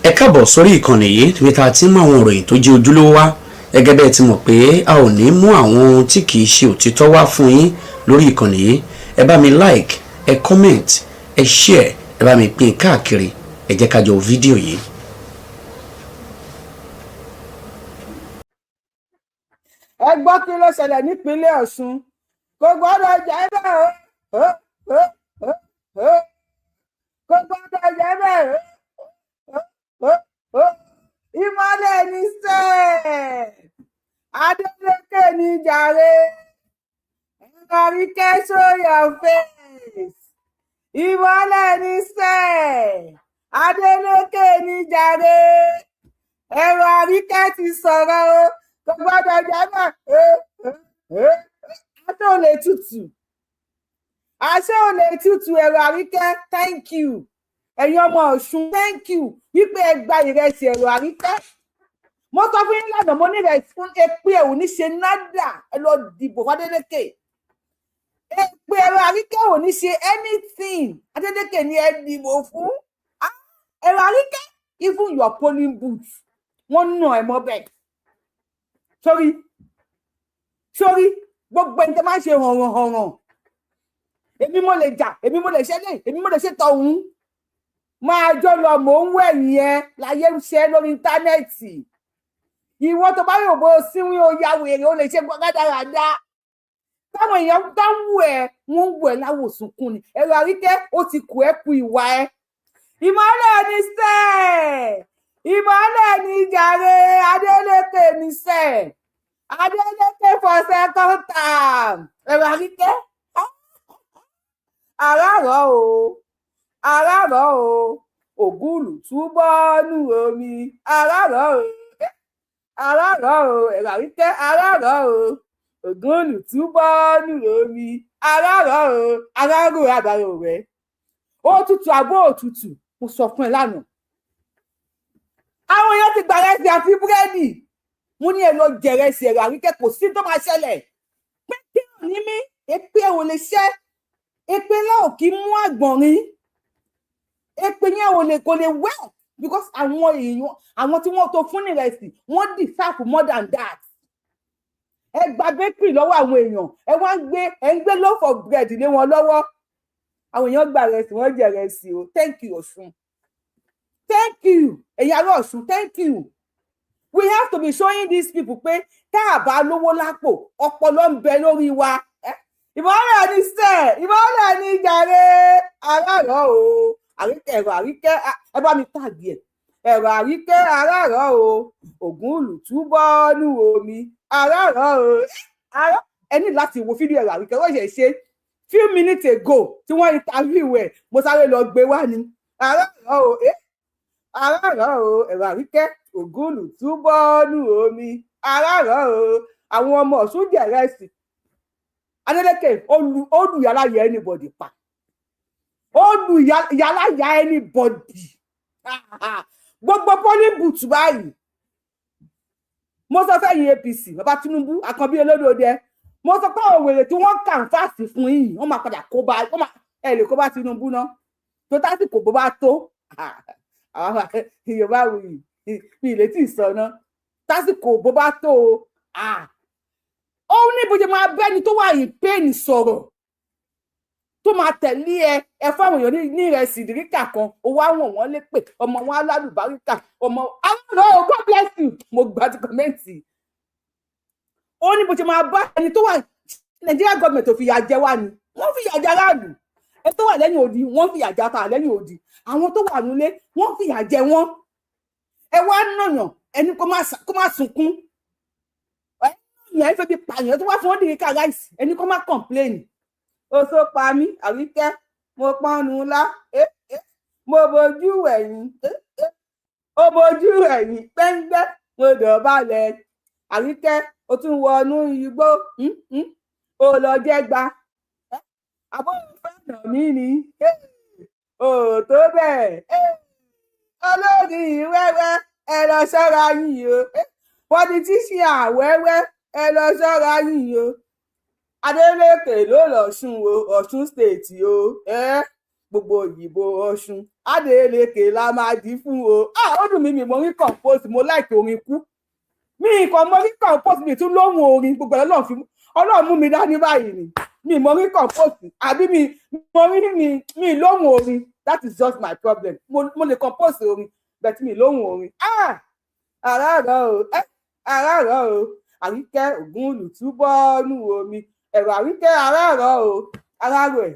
Ẹ káàbọ̀ sórí ìkànnì yìí níbi tá a ti ń mú àwọn ìròyìn tó jẹ́ ojúlówó wá gẹ́gẹ́ bẹ́ẹ̀ ti mọ̀ pé a ò ní mú àwọn ohun tí kì í ṣe òtítọ́ wá fún yín lórí ìkànnì yìí. Ẹ bá mi like, ẹ comment, ẹ share, ẹ bá mi pín káàkiri, ẹ jẹ́ ká jọ fídíò yìí. Ẹ gbọ́ kí ló ṣẹlẹ̀ nípínlẹ̀ Ọ̀ṣun, kò gbọ́dọ̀ jẹ́ bẹ́ẹ̀ kò gbọ́dọ̀ jẹ́ bẹ́ẹ̀ ìmọ́lẹ̀ ní sẹ́ẹ̀ Adeleke ní jàre Ero Arike show your face ìmọ́lẹ̀ ní sẹ́ẹ̀ Adeleke ní jàre Ero Arike ti sọ̀rọ̀ o kò gbọ́dọ̀ jẹ́ bẹ́ẹ̀ aṣọ ò lè tutù Ero Arike thank you. Ẹ̀yin ọmọ Ọ̀ṣun thank you wípé ẹ gba ìrẹsì Ero Arike. Mo sọ fún yín lánàá mo ní ìrẹsì fún èpè ẹ̀ ò ní ṣe nádà ẹ lọ dìbò fún Adeleke. Èpè Ero Arike ò ní ṣe anything Adeleke ni ẹ dìbò fún. Ero Arike even your polling booth wọ́n nà ẹ mọ́ bẹ́ẹ̀. Sórí gbogbo ẹni tẹ́ máa ń ṣe hànràn. Èmi mo lè jà, èmi mo lè ṣe lé, èmi mo lè ṣe tọ̀hún. Máa jọ lọ mò ń wẹ̀yìn ẹ láyé ń ṣe lórí íńtánẹ́ẹ̀tì. Ìwọ tó bá yòbó síwín ó ya wèrè ó lè ṣe gbọ́gádàràdá. Táwọn èèyàn bá ń wù ẹ́ wọ́n ń wù ẹ́ láwòsùnkún ni. Ero Arike ó ti kù ẹ́ kú ìwà ẹ. Ìmọ́lẹ̀ ní sẹ́ẹ̀ ìmọ́lẹ̀ ní jàre Adeleke ní sẹ́ẹ̀ Adeleke for second term Ero Arike àràrọ̀ o ògúlù túbọ̀ nù omi àràrọ̀ o Ero Arike àràrọ̀ o ògúlù túbọ̀ nù omi àràrọ̀ o àràrọ̀ àbàrò rẹ̀ òtútù àbọ̀ òtútù mo sọ fún ẹ lánàá. Àwọn èèyàn ti gba rẹsì àti búrẹ́dì mo ní ẹ lọ jẹ rẹsì Ero Arike kò sí tó máa ṣẹlẹ̀ pé kí ò ní mí èpè ò lè ṣẹ́ èpè náà ò kí mú àgbọ̀nrín èpè yẹn kò lè well because àwọn èèyàn àwọn tí wọ́n tó fún ní rẹsì wọ́n deserve more than that. Ẹ gba bakery lọ́wọ́ àwọn èèyàn ẹ wá ń gbé loaf of bread lé wọn lọ́wọ́. Àwọn èèyàn gba rẹsì wọ́n jẹ rẹsì o thank you Ọ̀ṣun thank you ẹ̀yin ará Ọ̀ṣun thank you. We have to be showing these people pé tá a bá lówó lápò ọpọlọ ń bẹ lórí wa. Ìmọ́lẹ̀ ní sẹ́ẹ̀ ìmọ́lẹ̀ ní jàre àràrọ̀ o Ero Arike ẹ bá mi tàgì ẹ̀ Ero Arike àràrọ̀ o ògúnlù túbọ̀ nù omi àràrọ̀ o ẹ ní láti wo fídíò Ero Arike wọ́n ṣe few minutes ago tí wọ́n interview ẹ̀ mo sáré lọ gbé wá ní àràrọ̀ o Ero Arike ògúnlù túbọ̀ nù omi àràrọ̀ o àwọn ọmọ Ọ̀ṣun jẹ rẹsì Adeleke ó lù yàrá yẹ anybody pa ó lù yàrá yà anybody gbogbo polling booth báyìí mo sọ fẹ́yìn APC bàbá Tinubu Àkànbí olódòdẹ mo sọ pé àwọn wèrè tí wọ́n kàn fásì fún yìí wọ́n máa padà kó bá ẹ lè kó bá Tinubu náà tó tásìkò bó bá tó àwọn Yorùbá wuyì ní ilé tí ì sọ náà tásìkò bó bá tó ó ní bó ṣe máa bẹ́ni tó wà yìí pẹ́ẹ́nì sọ̀rọ̀ tó máa tẹ̀lé ẹ fáwọn èèyàn ní ìrẹsì ìdíríkà kan owó àwọn wọn lè pè ọmọ wọn alálùbáríkà ọmọ àwọn God bless you mo gba ti kọ́mẹ́ǹtì. Ó ní bó ṣe máa bá ẹni tó wà Nàìjíríà gọ́ọ̀mẹ̀ntì ò fìyà jẹ wá ni wọ́n fìyà jẹ aráàlú ẹ tó wà lẹ́yìn odi wọ́n fìyà jẹ ata lẹ́yìn odi àwọn tó wà nílé wọ́n fìyà jẹ wọ́n ẹ wá nàyàn ẹni kó má sunkún ìyẹn fẹ́ bí pààyàn tó wá fún ọdún ìka ráìsì ẹni kó má kọ̀ǹpléènì ó tó pa mí Àríkẹ́ mo pọ́nnu ńlá mo bojú ẹ̀yìn pẹ́ńgbẹ́ mo dọ̀bálẹ̀ Àríkẹ́ ó tún wọnú igbó ó lọ jẹ́gba àbọ̀wọ̀ fẹ́ràn mí ni ó tó bẹ́ẹ̀ olórí wẹ́wẹ́ ẹ lọ ṣọ́ra yín o politician wẹ́wẹ́ ẹ lọ ṣọ́ra yín o Adeleke ló lọ́ṣùn o Ọ̀ṣun state o gbogbo ìbò Ọ̀ṣun Adeleke la máa dì fún o. Ó dùn mí mi mo rí compose mo like orin kú. Mi kàn mo rí compose mi tún lóhùn orin gbogbo Ọlọ́run mú mi dání báyìí ni. Mi mo rí compose àbí mi lóhùn orin. That is just my problem. Mo lè compose orin but mi lóhùn orin. Àràrọ̀ o. Àríkẹ́ ògún olùtúbọ̀ nù omi. Ẹ̀rọ Àríkẹ́ àràrọ̀ o. Àràrọ̀ ẹ̀.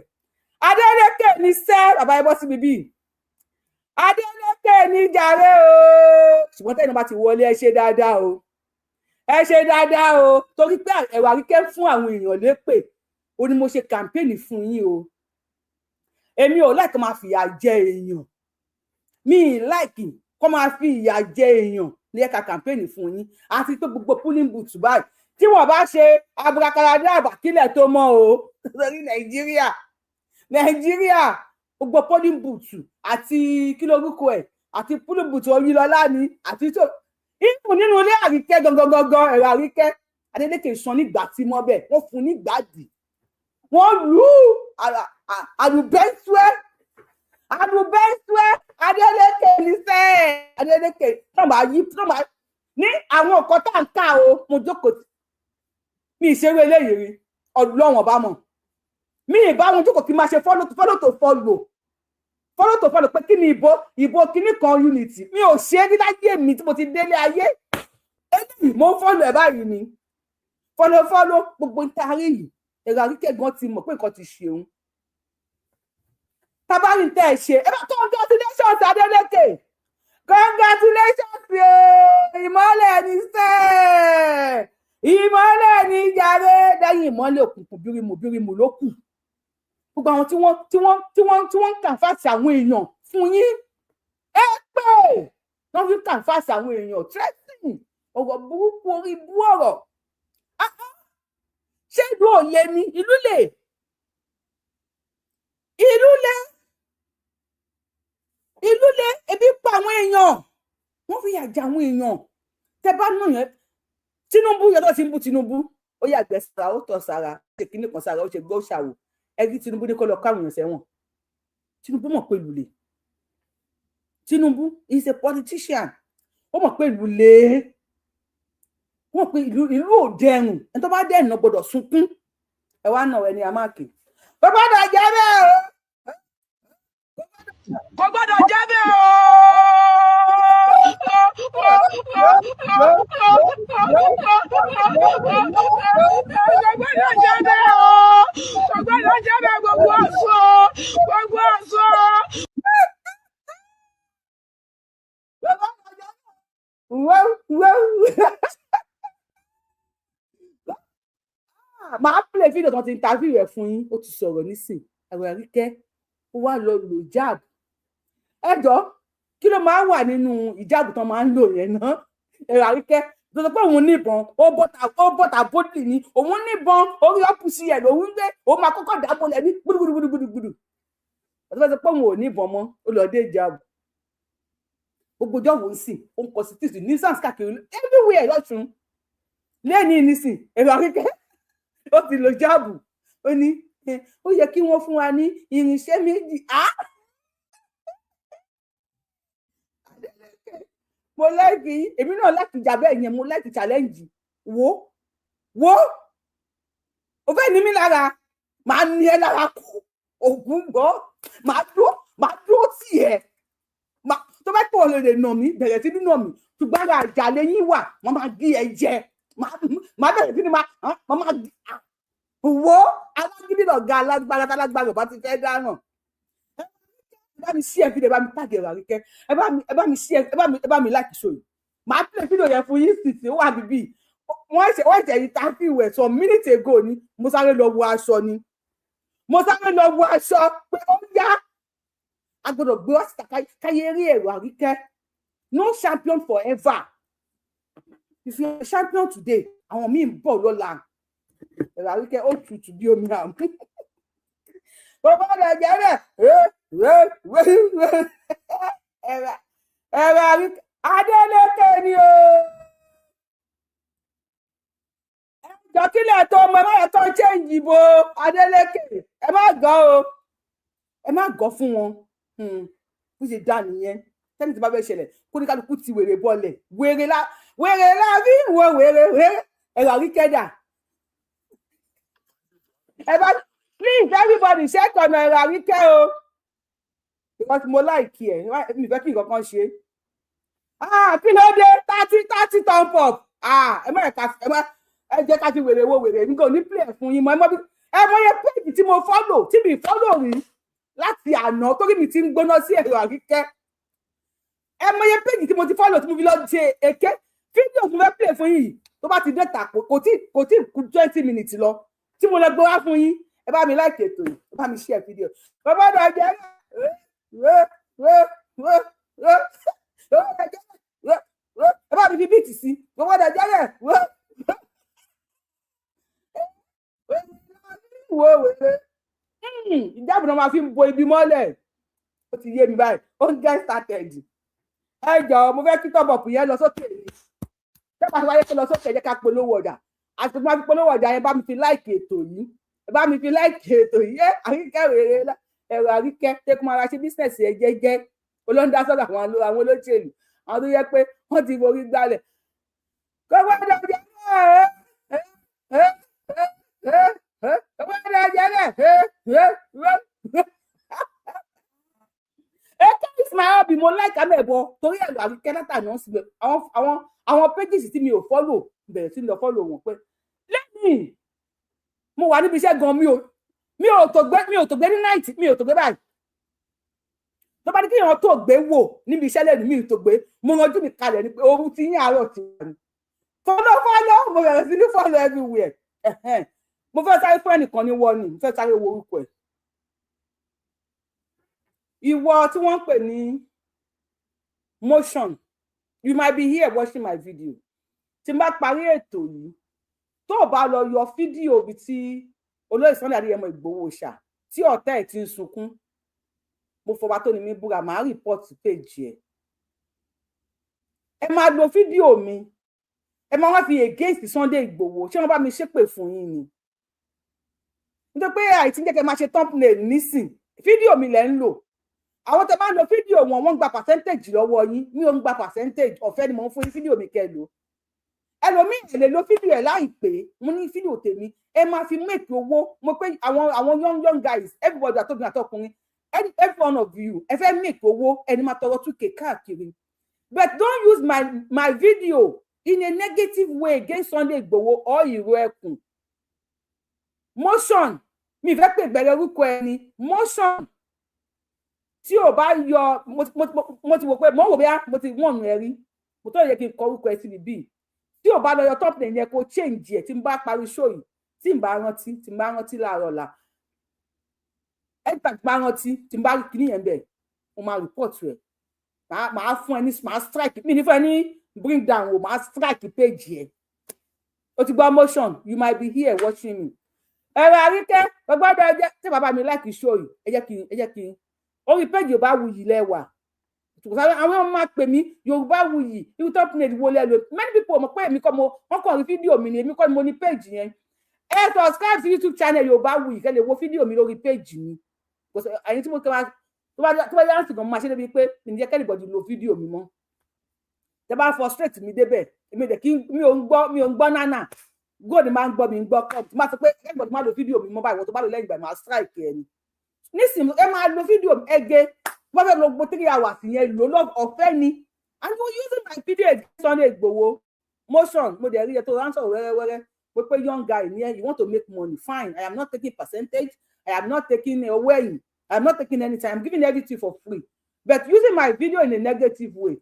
Adeleke ní sẹ́ bàbá ẹ bọ́ síbi bíi. Adeleke ní jàre o. Ṣùgbọ́n tẹ́yìn bá ti wọlé ẹ ṣe dáadáa o. Ẹ ṣe dáadáa o. Torí pé Ẹ̀rọ Àríkẹ́ fún àwọn èèyàn lépè. Ó ní mo ṣe kàmpéènì fún yín o. Èmi ò láìkí máa fìyà jẹ èèyàn. Mi láìkí kó máa fi ìyà jẹ èèyàn ní ẹ̀ka kàmpéènì fún yín. Àti pé gbogbo polling booth báyìí. Tí wọ́n bá ṣe abracadabra kílẹ̀ tó mọ́ o. Lórí Nàìjíríà gbogbo polling booth àti kí lórúkọ ẹ̀ àti polling booth Oyinlọ́lá ni àti tó ìfún nínú ilé Àríkẹ́ gangan Ẹ̀rọ Àríkẹ́ Adeleke sàn nígbà tí mọ́ bẹ́ẹ̀ wọ́n fún nígbàdì wọ́n lù ú àlùbẹ́sùẹ́ Adeleke ní sẹ́ẹ̀ Adeleke náà ní àwọn nǹkan tá à ń ká o mo jókòó mi ìṣeré eléyìí rí Ọlọ́run ọba mọ̀ mi ìbá wọn jókòó kí n máa ṣe follow to follow pé kí ni ìbò kíní kan unity mi ò ṣe é rí láyé mi tí mo ti délé ayé eléyìí mo ń follow ẹ̀ báyìí ni follow gbogbo ń tarí yìí Ẹ̀rọ Àríkẹ́ gan ti mọ̀ pé nǹkan ti ṣe òun tábàrí tẹ́ ẹ ṣe ẹ bá congratulations Adeleke congratulations ìmọ́lẹ̀ ní sẹ́ẹ̀ ìmọ́lẹ̀ ní jàre lẹ́yìn ìmọ́lẹ̀ òkùnkùn bírímù ló kù gbogbo àwọn tí wọ́n ń kàǹfàṣì àwọn èèyàn fún yín ẹ pé wọ́n fi kàǹfàṣì àwọn èèyàn tírẹ́sìn ọ̀rọ̀ burúkú orí bú ọ̀rọ̀ ṣé ìlú ò lè ní ìlú lè ebi pa àwọn èèyàn wọ́n fi yàjà àwọn èèyàn tẹ bá nù yẹn Tinubu yàtọ̀ sí bú Tinubu ó yàgbẹ́ sára ó tọ̀ sára ṣe kíní kan sára ó ṣe gbọ́ ṣàwò ẹbí Tinubu ní kó lọ káwọn èèyàn sẹ́wọ̀n Tinubu mọ̀ pé ìlú le Tinubu is a politician ó mọ̀ pé ìlú le wọ́n pé ìlú ò dẹrùn ẹni tó bá dẹ̀nà gbọ́dọ̀ sunkún ẹ wá náà ẹni àmàkè kò gbọ́dọ̀ jẹ́ bẹ́ẹ̀ o kò gbọ́dọ̀ jẹ́ bẹ́ẹ̀ o. Màá play fídíò tó ti interview rẹ̀ fún yín ó ti sọ̀rọ̀ nísìn Ẹ̀rọ Àríkẹ́ ó wá lọ lò jáàbù ẹjọ́ kí ló máa wà nínú ìjáàbù tó máa ń lò yẹn náà Ẹ̀rọ Àríkẹ́ tó sọ pé òun níbọn ó bọ́tà bódì ni òun níbọn orí ọ́pùsì ẹ̀ lòun gbé òun máa kọ́kọ́ dàbò lẹ̀ ní gbùdùgbùdùgbùdù ọ̀tọ́ sọ pé òun ò níbọn mọ́ ó lọ dé ìjáàbù gbogbo ọjọ́ wo ń sìn ó ń kọ sí tìsí ní sans káàkiri everywhere lọ́tún lẹ́yìn nísìn Ẹ̀rọ Àríkẹ́ ó ti lo jáàbù ó ní ó yẹ kí wọ́n fún wa ní irinṣẹ́ méjì mo láìkì èmi náà láti jà bẹ́ẹ̀ yẹn mo láìkì challenge wo o fẹ́ ní mi lára màá ní ẹ lára kú ògùn gbọ́ màá dúró tì ẹ́ tó bá pọ̀ lè nà mí bẹ̀rẹ̀ sí ní nà mí ṣùgbọ́n ara àjà lẹ́yìn wà wọ́n máa gé ẹ jẹ màá bẹ̀rẹ̀ sí ní máa wo alágídí lọ̀gá alágbára bá ti fẹ́ dáná ẹ bá mi sí ẹ fídíò ẹ bá mi tàgé Ẹ̀rọ Àríkẹ́ ẹ bá mi sí ẹ ẹ bá mi láti sọ yìí màá play fídíò yẹn fún yín sì tí ó wà bíbí wọ́n ṣe yìí táfíù ẹ̀ some minutes ago ni mo sáré lọ wo aṣọ pé ó yá a gbọ́dọ̀ gbé wá síta káyé rí Ẹ̀rọ Àríkẹ́ no champion forever if you are champion today àwọn míì ń bọ̀ lọ́la Ẹ̀rọ Àríkẹ́ ó tutù bí omi àmú bàbá rẹ̀ jẹ́ bẹ́ẹ̀ Ẹ̀rọ Àríkẹ́ Adeleke ni o ẹjọ́ kílẹ̀ tó ọmọ ẹ má tó change ìbò Adeleke ẹ má gọ́ fún wọn bó ṣe dá nìyẹn tẹ́ni tí bá fẹ́ ṣẹlẹ̀ kó ní kálukú ti wèrè bọ́lẹ̀ wèrè la fi wo wèrè Ero Arike dà ẹ bá please everybody check on Ero Arike o because mo like ẹ mi fẹ́ kí nǹkan kan ṣe kí ló dé 30 thumb up ẹ má ẹ jẹ́ ká fi wèrè wo wèrè nígbà ní play fún yín mọ́ ẹ mọ iye page tí mo follow tí mi follow rí láti àná torí mi ti ń gbóná sí Ero Arike ẹ mọ iye page tí mo ti follow tí mo fi lọ ṣe èké fídíò tí mo fẹ́ play fún yín tó bá ti dé tàpọ̀ kò tí kù 20 minutes lọ tí mo lọ gbé wá fún yín ẹ bá mi like ètò yìí ẹ bá mi share fídíò bàbá náà jẹ́ ẹ bá mi fi bíìtì sí bàbá náà jẹ́ wo wèrè ìjábọ̀ náà máa fi bo ibi mọ́lẹ̀ ó ti yé mi báyìí ó ń get started ẹ jọ̀ọ́ mo fẹ́ kí tọ́bọ̀pù yẹn lọ sókè tẹ́pà tó wáyé kó lọ sókè jẹ́ ká polówó ọjà àti tó máa fi polówó ọjà yẹn bá mi fi láìkì ètò yìí ẹ bá mi fi láìkì ètò yìí Àríkẹ́ wèrè Ero Arike tẹ́kùn máa ra ṣe bísínẹ̀sì ẹ jẹ́jẹ́ olóńdá sọ́dọ̀ àwọn olóṣèlú àwọn tó yẹ pé wọ́n ti forí gbálẹ̀ kó wọ́n dọ̀ jẹ́ is my hobby mo like amebo torí Ero Arike data ni wọ́n sì àwọn pages tí mi ò follow bẹ̀rẹ̀ sí lọ follow wọn pé lẹ́yìn mo wà níbi iṣẹ́ gan mi ò tó gbé ní night mi ò tó gbé báyìí tó bá ní kí èèyàn tó gbé wò níbi iṣẹ́ lẹ́nu mi ò tó gbé mo ranjú mi kalẹ̀ ni pé ooru ti yín àárọ̀ ti wà ní follow mo bẹ̀rẹ̀ sí ní follow everywhere mo fẹ́ sáré fún ẹnìkan ní wọ́ọ̀nì mo fẹ́ sáré wo orúkọ ẹ̀ ìwọ tí wọ́n ń pè ní motion you might be here watching my video tí n bá parí ètò yìí tó o bá lọ yọ fídíò bí tí olóyè Sunday Adéyẹmọ Ìgbòho ṣá tí ọ̀tá ẹ̀ ti ń sunkún mo fọba tó ní mi búra màá rìpọ́ọ̀tì péjì ẹ máa lo fídíò mi ẹ máa wá fi against Sunday Ìgbòho ṣé wọ́n bá mi ṣépè fún yín ni nítorí pé àìtí jẹ́ kẹ́ máa ṣe thumbnail nísìn fídíò mi lẹ́ ń lò àwọn tẹ́ máa ń lo fídíò wọn wọ́n ń gba percentage lọ́wọ́ yín mi ò ń gba percentage ọ̀fẹ́ ni mo ń fún yín fídíò mi kẹ́ lò ẹlòmíì lè lo fídíò ẹ̀ láìpẹ́ mo ní fídíò tèmi ẹ máa fi make owó mo pé àwọn young guys everybody àtọ́bìnrin àtọkùnrin every one of you ẹ fẹ́ make owó ẹni máa tọrọ 2k káàkiri but don't use my video in a negative way against Sunday Igboho or Iro Ekun motion mi fẹ́ pè bẹ̀rẹ̀ orúkọ ẹni motion tí o bá yọ mo ti wò pé mo wò bẹ́ẹ̀ mo ti wọ̀nù ẹ rí mo tó yẹ kí n kọ orúkọ ẹ síbi bíi tí o bá lọ yọ top name yẹn kó change ẹ tí n bá parí show yìí tí n bá rántí láàárọ̀ la ẹgbà tí n bá rántí tí n bá rí kíní yẹn bẹ́ẹ̀ mo máa report rẹ̀ màá fún ẹ ní màá strike mi ní fún ẹ ní bring down o màá strike page ẹ o ti gbọ́ motion you might be here watching me Ero Arike gbọ́dọ̀ ẹ jẹ́ tí bàbá mi like show yìí ẹ jẹ́ kí n orí page Yorùbáwùyí lẹ́wà àwọn ọmọ máa pè mí Yorùbáwùyí irú top name wo lẹ́lo many people mọ̀ pé èmi kọ́ wọ́n kàn rí fídíò mi ni èmi kọ́ ni mo ní page yẹn ẹ subscribe sí YouTube channel Yorùbáwùyí kẹ́ lè wo fídíò mi lórí page mi àyìn tí mo kẹ́ wá tó bá yára sí gan máa ṣe débi pé mi ní jẹ́ kẹ́nìbọ̀dì lo fídíò mi mọ́ tẹ bá frustrate mi débẹ̀ èmi dẹ̀ kí mi ò ń gbọ́ nánà góòdì máa ń gbọ́ mi ń gbọ́ kọ́ tí máa sọ pé kẹ́nìbọ̀dì máa lo fídíò mi mọ́ báyìí wọ́n tó bá lo lẹ́yìn ìgbà máa strike ẹni nísìnyí ẹ máa lo fídíò ẹgẹ wọ́n fẹ́ lo gbogbo 3 hours yẹn lò lọ ọ̀fẹ́ ni and for using my video against Sunday Igboho motion mo dẹ̀ rí ẹ tó ránṣọ wẹ́rẹ́wẹ́rẹ́ pé young guy ni you want to make money fine I am not taking percentage I am not taking owó ẹ̀yìn I am not taking anything I am giving everything for free but using my video in a negative way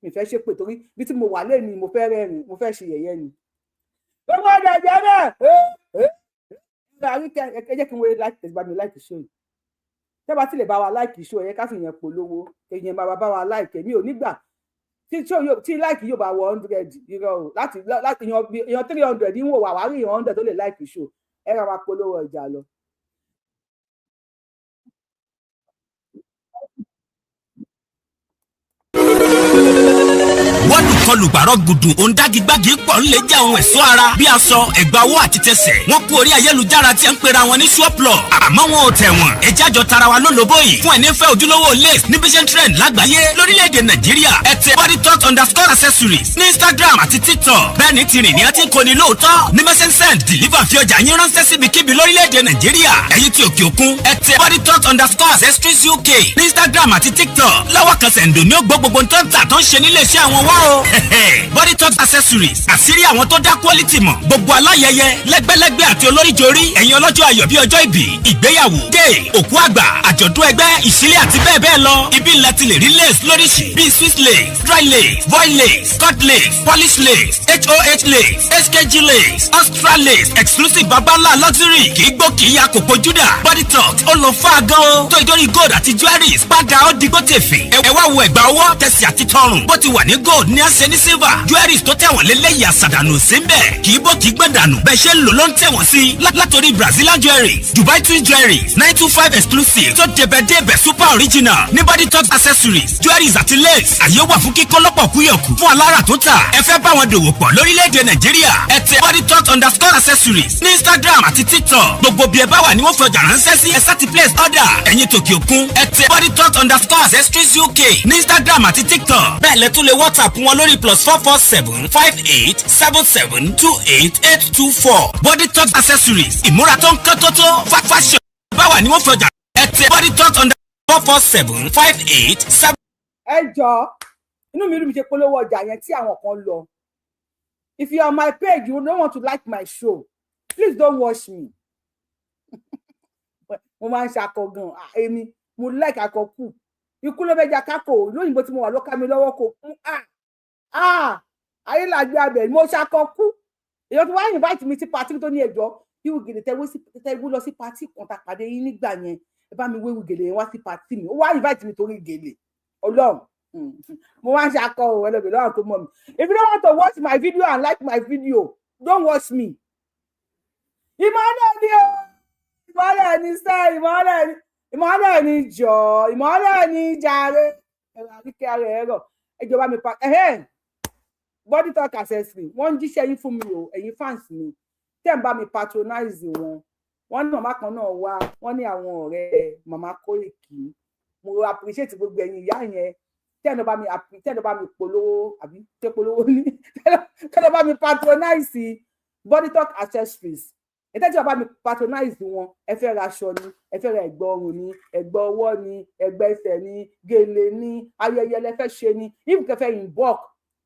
mi fẹ́ ṣe pé torí bí tí mo wà lẹ́ni mo fẹ́ rẹ́rìn mo fẹ́ ṣe yẹ̀yẹ́ ni gbogbo ọjà ìjẹ́ náà ẹ jẹ́ kí n wọlé láti tẹ̀síwájú mi láti show yìí tẹ́bà tí lè bá wa láìkì show yẹn ká fi yẹn polówó èyàn bá wa láìkì mi ò nígbà tí láìkì yóò bá wọ 100 irọ́ o láti èèyàn 300 ń wò wà wá rí èèyàn 100 tó lè láìkì show ẹ ra wa polówó ọjà lọ. What ìkọlùgbàrọ̀ gbùdù òǹdàgígbàgì pọ̀ ń lè jẹ́ ohun ẹ̀ṣọ́ ara bí aṣọ ẹ̀gbà owó àti tẹsẹ̀. wọ́n kú orí ayélujára tí ń pera wọn ní ṣọ́ọ̀plọ̀ àmọ́ wọn ò tẹ̀ wọ́n. ẹ jájọ tara wa lólobó yìí fún ẹni fẹ́ ojúlówó lace ní vision trend lágbàáyé lórílẹ̀‐èdè nàìjíríà. ẹ tẹ bodytalk_accessories ní instagram àti tiktok. bẹ́ẹ̀ ni tìrìn ní ọtí kò ní lóòótọ́ ní message send deliver fi ọjà yín ránṣẹ́ síbikíbi lórílẹ̀‐èdè nàìjíríà. ẹ̀yin tí òkè òkun ẹ tẹ bodytalk_accessories uk ní instagram àti tiktok. lọ́wọ́ kan sẹ̀ǹdò ní ó gbọ́ gbogbo tó ń tà tó ń ṣe nílé iṣẹ́ àwọn wá o. bodytalk accessories àṣírí àwọn tó dá quality mọ̀. gbogbo aláyẹyẹ lẹ́gbẹ́lẹ́gbẹ́ àti olóríjorí ẹ̀yin ọlọ́jọ́ ayọ̀ bí ọjọ́ ìbí ìgbéyàwó dé òkú àgbà àjọ̀dún ẹgbẹ́ ìṣílẹ̀ àti bẹ́ẹ̀ bẹ́ẹ̀ lọ. ibi ńlá ti lè rí lace lóríṣìí bíi swiss lace dry lace voile lace cut lace polish lace hoh lace skg lace austral lace exclusive babalá luxury kì í gbó kì í ya kòkó júdà. bodytalk ó lọ fà gan o tó ìdórí gold àti jewelries padà ó digbó tèfè. ẹ wá wo ẹ̀gbà ọwọ́ tẹ̀sí àti tọrùn bó ti wà ní gold ní àṣẹ ní silver jewelries tó tẹ̀wọ̀n lélẹ́yìí àṣàdànù sí ń bẹ̀ kì í bó kì í gbẹ̀dànù bẹ́ẹ̀ ṣe ń lò ló ń tẹ̀wọ̀n sí látòrí brazilian jewelries dubai twin jewelries 925 exclusive tó débẹ̀débẹ̀ super original ní bodytalk accessories jewelries àti lace àyè wà fún kíkọ́ lọ́pọ̀ kúyọ̀kù fún alára tó tà ẹ fẹ́ bá wọn dòwò pọ̀ lórílẹ̀‐èdè nàìjíríà ẹ tẹ bodytalk_accessories ní instagram àti tiktok gbogbo bí ẹ bá wà ní wọ́n fi ọjà ránṣẹ́ sí ẹ sáti place order ẹ̀yin tòkè òkun ẹ tẹ bodytalk_accessories uk ní instagram àti tiktok bẹ́ẹ̀ lẹ tún lè whatsapp wọn lórí +447 5877 28824 bodytalk accessories ìmúra tó ń kán tótó fashion bá wà ní wọ́n fi ọjà ẹ tẹ bodytalk_447 5877. ẹ jọ̀ọ́ inú mi rí mi ṣe polówó ọjà yẹn tí àwọn kan lọ. If you are on my page, you don't want to like my show, please don't watch me. Mo máa ń ṣakọ gan èmi mo like àkọkù ikú ló fẹ́ jà kákò lóyìnbó tí mo wà ló ká mi lọ́wọ́ kò kú ayé làgbé abẹ mo ṣakọkù èèyàn tó wá invite mi sí party tó ní ẹjọ́ yíwù gèlè tẹ́wọ́ lọ sí party kan tá pàdé yín nígbà yẹn ẹ bá mi wéwu gèlè yẹn wá sí party mi ó wá invite mi torí gèlè Ọlọ́run mo wá ń ṣakọ ò ẹlẹ́bẹ̀ lọ́wọ́ tó mọ̀ mi. If you don't want to watch my video and like my video, don't watch me. Ìmọ̀lẹ̀ ni o ìmọ̀lẹ̀ ni sẹ́ ìmọ̀lẹ̀ ni jọ ìmọ̀lẹ̀ ni jàre Ẹ̀rọ Arike ara ẹ̀rọ ẹjọba mi pa bodytalk accessory wọ́n ń jíṣẹ́ yín fún mi o ẹ̀yin fans mi tẹ́ ń bá mi patronize wọ́n ní màmá kan náà wá wọ́n ní àwọn ọ̀rẹ́ màmá Kóìkì mo appreciate gbogbo ẹ̀yin ìyá yẹn tẹ́lẹ̀ bá mi polówó àbí tẹ́ polówó ní tẹ́lẹ̀ bá mi patronize bodytalk accessories ìtẹ́jú bá mi patronize wọn ẹ fẹ́ ra aṣọ ni ẹ fẹ́ ra ẹ̀gbà ọrùn ni ẹ̀gbà ọwọ́ ni ẹ̀gbà ẹsẹ̀ ni gèlè ni ayẹyẹ lẹ fẹ́ ṣe ni if kẹfẹ́ in bulk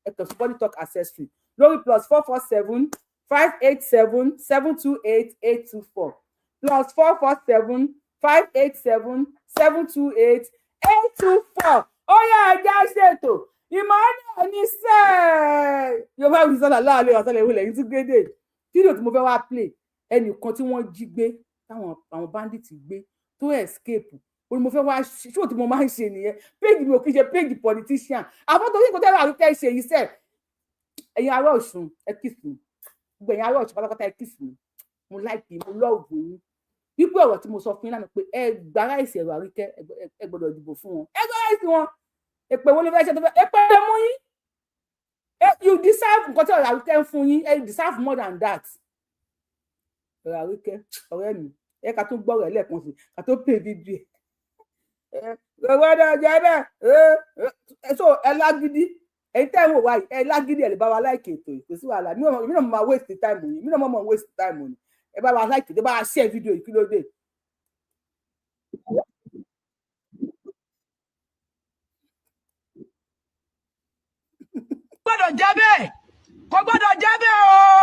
ẹ kàn sí bodytalk accessory lórí +447 587 728 824 +447 587 728 824 ó yá ẹja ṣètò ìmọ̀lẹ̀ ní sẹ́ẹ̀ yorùbá wí sọ́nà láàlẹ́ ọ̀sán ìwé lẹ́yìn tí gbédè fídíò tí mo fẹ́ wá play ẹnìkan tí wọ́n jí gbé táwọn bandits gbé tó escape ó ní mo fẹ́ wá ṣó tí mo máa ń ṣe nìyẹn péjì mi ò kí ń ṣe péjì politician àwọn tó ní kò tẹ́lẹ̀ àrùkẹ́ ṣe yìí sẹ́ẹ̀ ẹ̀yin ará Ọ̀ṣun ẹ kiss mi gbogbo ẹ̀yin ará Ọ̀ṣun pátápátá ẹ kiss mi mo like mo love yín wípé ọ̀rọ̀ tí mo sọ fún yín lánàá pé ẹ gbára ìsì Ẹ̀rọ Arike ẹ gbọ́dọ̀ dìbò fún wọn ẹ gbára ìsì wọn èpè wo ló fẹ́ ṣe tó fẹ́ èpè lè mú yín you deserve nǹkan tí Ẹ̀rọ Arike ń fún yín you deserve more than that. Ẹ̀rọ Arike ọ̀rẹ́ mi ẹ ká tó gbọ́rọ̀ ẹ̀ lẹ́ẹ̀kan sí ká tó pè fídíò ẹ̀ gbọ́dọ̀ jẹ́ bẹ́ẹ̀ so ẹ lágídí ẹ̀yin tẹ́ ń wò wáyé ẹ lágídí ẹ̀ lè bá wa láìkè ètò ìpèsè wàhálà mi náà mo máa waste time yìí mi náà mo máa waste time yìí ẹ bá wa láìkè ẹ bá wa share fídíò yìí kí ló dé. gbọ́dọ̀ jẹ́ bẹ́ẹ̀ kò gbọ́dọ̀ jẹ́ bẹ́ẹ̀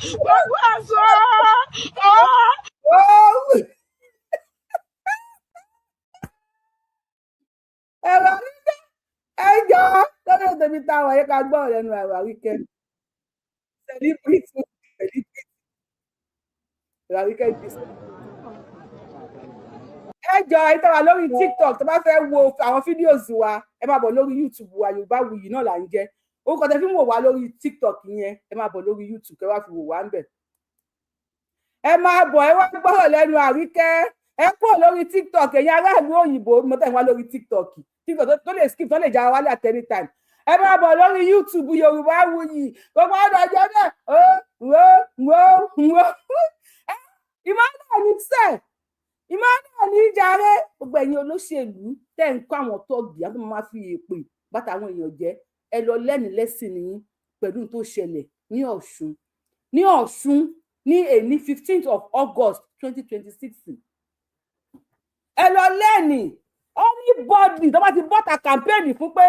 gbogbo aṣọ Ẹ̀rọ Arike ẹjọ́ lọ́dọ̀ tèmi táwọn ẹ̀ka gbọ́ lẹ́nu Ẹ̀rọ Arike celebrity Ẹ̀rọ Arike ẹjọ́ ẹ tẹ́ wà lórí TikTok tó bá fẹ́ wo àwọn fídíòs wa ẹ máa bọ̀ lórí YouTube wa Yorùbáwùyí náà là ń jẹ́ orúkọ tẹ́ fi ń wò wá lórí TikTok yẹn ẹ máa bọ̀ lórí YouTube kẹ́ wá fi wò wá ń bẹ̀. Ẹ máa bọ̀ ẹ wá gbọ́rọ̀ lẹ́nu Àríkẹ́ ẹ kúrò lórí TikTok ẹ̀yin aráàlú òyìnbó mo tẹ̀ wá lórí TikTok tó lè skip tó lè já wálé at any time. Ẹ máa bọ̀ lórí YouTube Yorùbáwùyí gbogbo ọ̀dọ̀ ọjọ́ náà wo Emmanuel ní sẹ́ẹ̀ Emmanuel ní jàre gbogbo ẹ̀yin olóṣèlú tẹ́ ń kọ́ àwọn tọ́ọ̀gì àwọn máa fi èpè bàtà àwọn èèyàn jẹ́ ẹ lọ lẹ́ni lẹ́sìn ní pẹ̀lú tó ṣẹlẹ̀ ní Ọ̀ṣun ní èní 15th of August 2026 ẹ lọ lẹ́ni anybody tó bá ti bọ́ta campaign fún pé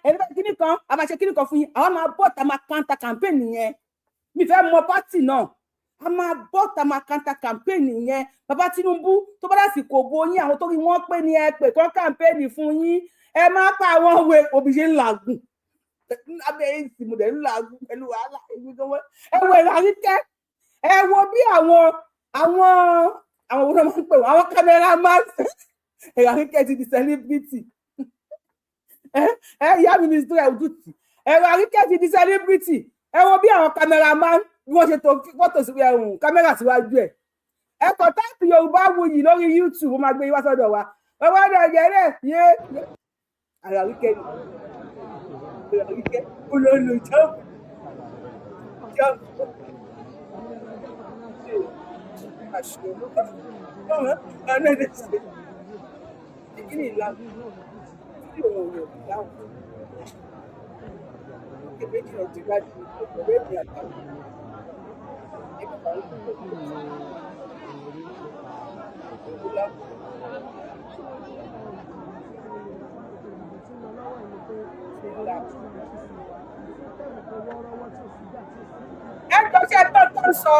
ẹni bá kíní kan a máa ṣe kíní kan fún yín àwọn máa bọ́ta máa counter campaign yẹn mi fẹ́ mọ pátì náà a máa bọ́ta máa counter campaign yẹn bàbá Tinubu tó bá dásìkò bo yín àwọn tó rí wọ́n pé ní ẹ pè kán campaign fún yín ẹ máa pa àwọn òwe òbí ṣe ń làágùn lábẹ́ èsì mo dẹ̀ ń làágùn pẹ̀lú wàhálà ẹ wo Àríkẹ́ ẹ wo bí àwọn owó máa ń pè wọ́n àwọn cameraman Àríkẹ́ ti di celebrity ìyá mi ní ìsúra òdùtì Àríkẹ́ ti di celebrity ẹ wo bí àwọn cameraman bí wọ́n ṣe tó fọ́tò sí kámẹ́rà síwájú ẹ̀ ẹ kọ táìpì Yorùbáwùyí lórí YouTube ó máa gbé wá sọ́dọ̀ wa ọwọ́ ọ̀dọ̀ ìjẹ́rẹ́ yé Àríkẹ́ ni Àríkẹ́ olóòlù jọ́ọ̀bù Kini ìlànà tí òun ò dáhùn méjì náà ti gbájú ọ̀rẹ́ mi àtàwọn ẹ tó ṣe tó sọ.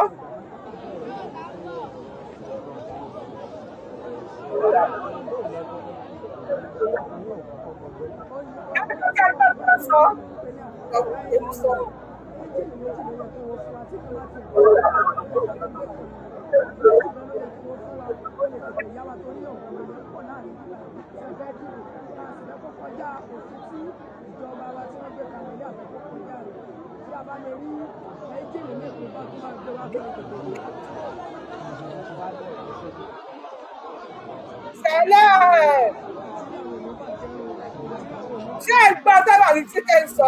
Ṣé ìgbà tábà ní chicken sọ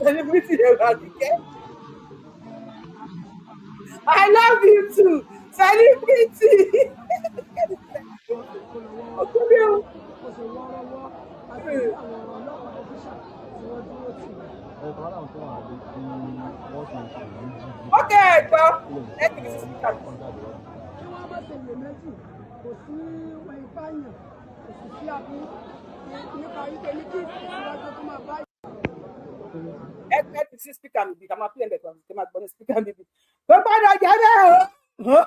celebrity Ero Arike I love you too celebrity okay ẹ̀gbọ́n ẹ̀gbọ́n ẹgbẹ́ ti sí speaker mi bí ká máa play ẹ̀bẹ̀ kan kí máa gbọ́ ní speaker mi bí tó gbọ́dọ̀ jẹ́ bẹ́ẹ̀ o.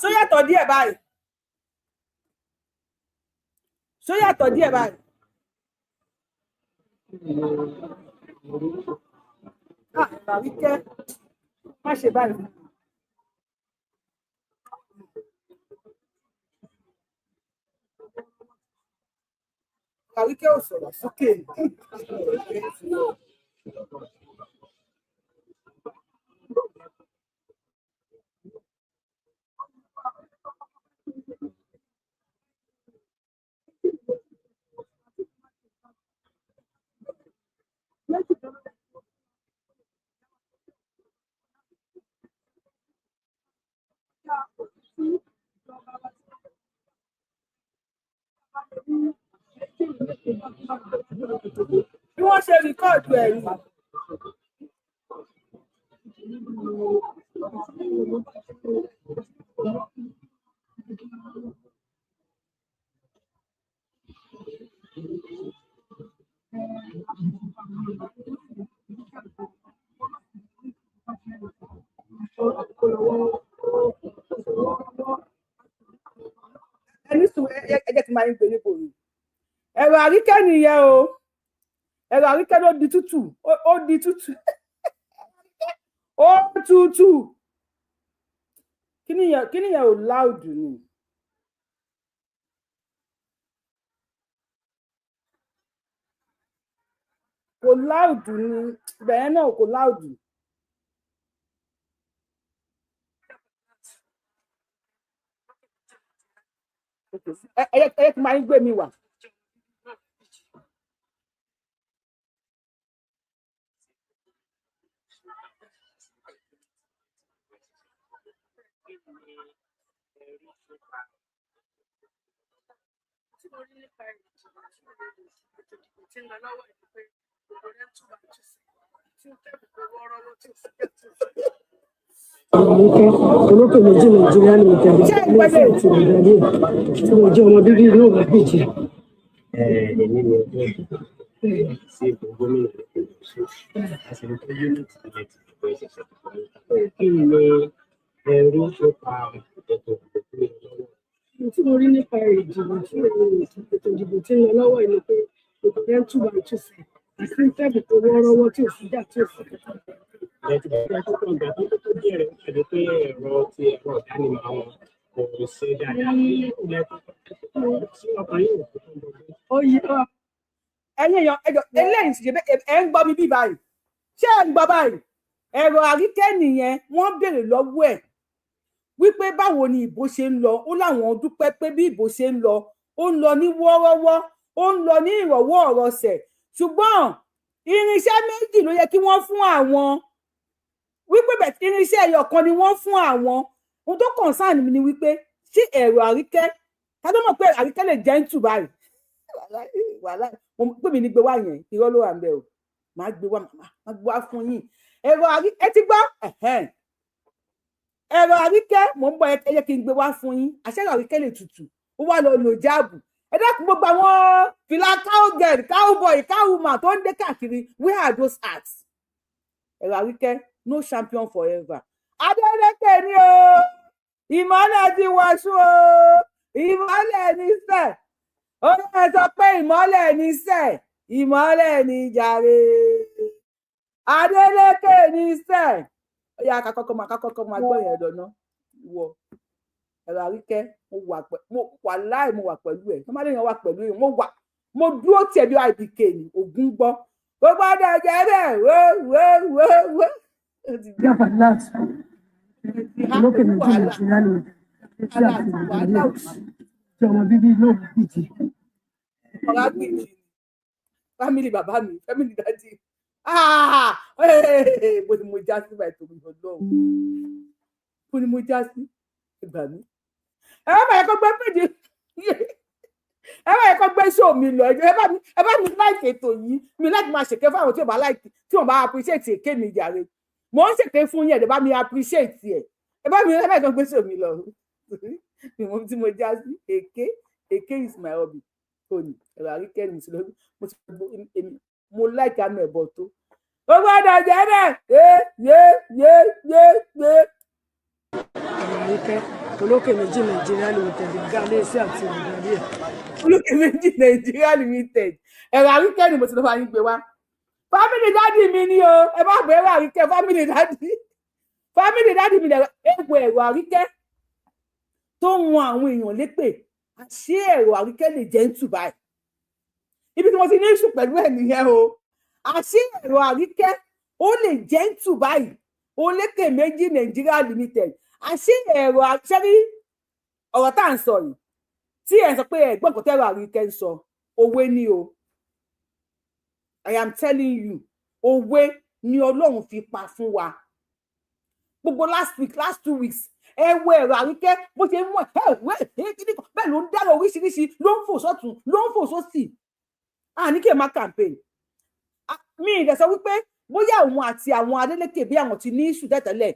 Ṣó yàtọ̀ díẹ̀ báyìí. Ṣó yàtọ̀ díẹ̀ báyìí. Àríkẹ́ má ṣe báyìí. Àríkẹ́ ò sọ̀rọ̀ sókè. Bí wọ́n ṣe rìkọ́ọ̀dù ẹ̀ ni. Ẹni tí máa ń gbé níbo ni Ero Arike nìyẹn o Ero Arike ló di tútù ó di tútù ó tútù kí nìyẹn ò loud ni kò loud ni bẹ́ẹ̀ náà kò loud. ẹ kí máa ń gbé mi wà. olókè méjì nàìjíríà ní ìtẹ̀lé lẹ́sẹ̀ àti ìgbàlẹ́ tí mo jẹ́ ọmọ bíbí inú Ìgbàgbéjì. èmi ni ọjọ́ ìdìbò sí ipò gómìnà nípìnlẹ̀ Ọ̀ṣun àṣírí tó unity ilẹ̀ ti dìbò ìṣẹ̀ṣẹ̀ tó parí. kí ni ẹrú nípa ètò ìdìbò tó ń lọ lọ́wọ́? tí mo rí nípa ìdìbò tí ètò ìdìbò tí ń lọ lọ́wọ́ yìí ni pé ìbò yẹn túbọ̀ ìtúsẹ̀ àti tẹ́bù tó wọ́ọ́rọ́wọ́ tí ò sí jà tí ò sí kẹta. ìgbà tó kàn gbà tó bẹ̀rẹ̀ pẹ̀lú pé ẹ̀rọ ìdánimọ̀ àwọn kò ṣe dáadáa ìgbà tó sí ọkàn yóò tó ń bọ̀. ó yí ọ ẹ̀yin èèyàn eléyìí sì ṣe ẹ ń gbọ́ mi bí báyìí ṣé ẹ ń gbọ́ báyìí Ero Arike nìyẹn wọ́n béèrè lọ́wọ́ ẹ̀ wípé báwo ni ìbò ṣe ń lọ ó láwọn dúpẹ́ pé bí ìbò ṣe ń lọ ní wọ́ọ́rọ́wọ́ ó ń lọ ní ìrọ̀wọ́ ọ̀rọ̀sẹ̀ ṣùgbọ́n irinṣẹ́ méjì ló yẹ kí wọ́n fún àwọn wípé bẹ̀tí irinṣẹ́ ẹyọ kan ni wọ́n fún àwọn ohun tó concern mi ni wípé ṣé Ero Arike ká tó mọ̀ pé Arike lè jẹ́ ń tù báyìí wàhálà mo pè mí ní gbé wá yẹn irọ́ ló wà ń bẹ̀ o máa gbé wá fún yín Ero Arike ẹ ti gbọ́ Ero Arike mò ń bọ̀ ẹ kí n gbé wá fún yín àṣẹ Ero Arike lè tutù ó wà lọ lò jáàbù ẹ dákun gbogbo àwọn fìlà cowgirl cowboy cowwoman tó ń dé káàkiri where are those hats? Ero Arike no champion forever. Adeleke ni o ìmọ́lẹ̀ ti wọ̀ṣù o ìmọ́lẹ̀ ní sẹ̀ ó yẹ sọ pé ìmọ́lẹ̀ ní sẹ̀ ìmọ́lẹ̀ ní jàre Adeleke ní sẹ̀ ó yẹ kakọ́kọ́ máa gbọ́ yẹn dọ̀nà wọ Ero Arike mo wà láì mo wà pẹ̀lú ẹ̀ tó má lè yàn wà pẹ̀lú ẹ̀ mo dúró tiẹ̀ bí IBK ni ògún gbọ́ gbogbo ọdọ jẹ́ bẹ́ẹ̀ wó. Ìjọba láti olókè méjì nàìjíríà ní ìtẹ̀lé àti ìgbàlẹ́ tí ọmọ bíbí inú Ìgbàgbéjì. ọ̀rá gbèjì fámìlì bàbá mi fámìlì dájì bó ni mo já sí báyìí tó mi lọ́wọ́ bó ni mo já sí ìgbà mi. ẹ bá yẹ kó gbé péjì ẹ bá yẹ kó gbé show mi lọ ẹ bá mi láìkì ètò yìí mi láti máa ṣèké fún àwọn tí ò bá láìkì tí ò bá appreciate èké mi jàre mo ń ṣèké fún yín ẹ bá mi appreciate ẹ bá mi ẹ bá yẹ kó gbé show mi lọ tí mo já sí èké is my hobby tóní Ero Arike mi sí lórí mo láìkì àmì ẹ̀bọ tó ó gbọ́dọ̀ jẹ́ bẹ́ẹ̀ yé. Arike olókè méjì nàìjíríà ní ìtẹ̀lé gálẹ́sì àti ìgbàlẹ́. olókè méjì nàìjíríà limited Ero Arike ni mo ti lọ bá yín gbé wá family daddy mi ni o ẹ bá gbé Ero Arike family daddy mi egbò Ero Arike tó ń wọn àwọn èèyàn lépè àṣé Ero Arike lè jẹ́ ń tù báyìí ibi tí mo ti ní ìṣù pẹ̀lú ẹ̀ nìyẹn o àṣé Ero Arike ó lè jẹ́ ń tù báyìí olókè méjì nàìjíríà limited àṣé Ero Arike rí ọ̀rọ̀ tá à ń sọ yìí tí ẹ̀ ń sọ pé ẹ̀gbọ́n kò Ero Arike ń sọ òwe ni o I am telling you òwe ni Ọlọ́run fi pa fún wa gbogbo last 2 weeks ẹ wo Ero Arike bó ṣe mú bẹ́ẹ̀ ló ń dára oríṣiríṣi ló ń fò sọ́tún ló ń fò sósì ní kí ẹ má campaign mi ì dẹ̀ sọ wípé bóyá òun àti àwọn Adeleke bí àwọn ti ní ìṣù tẹ́tẹ́lẹ̀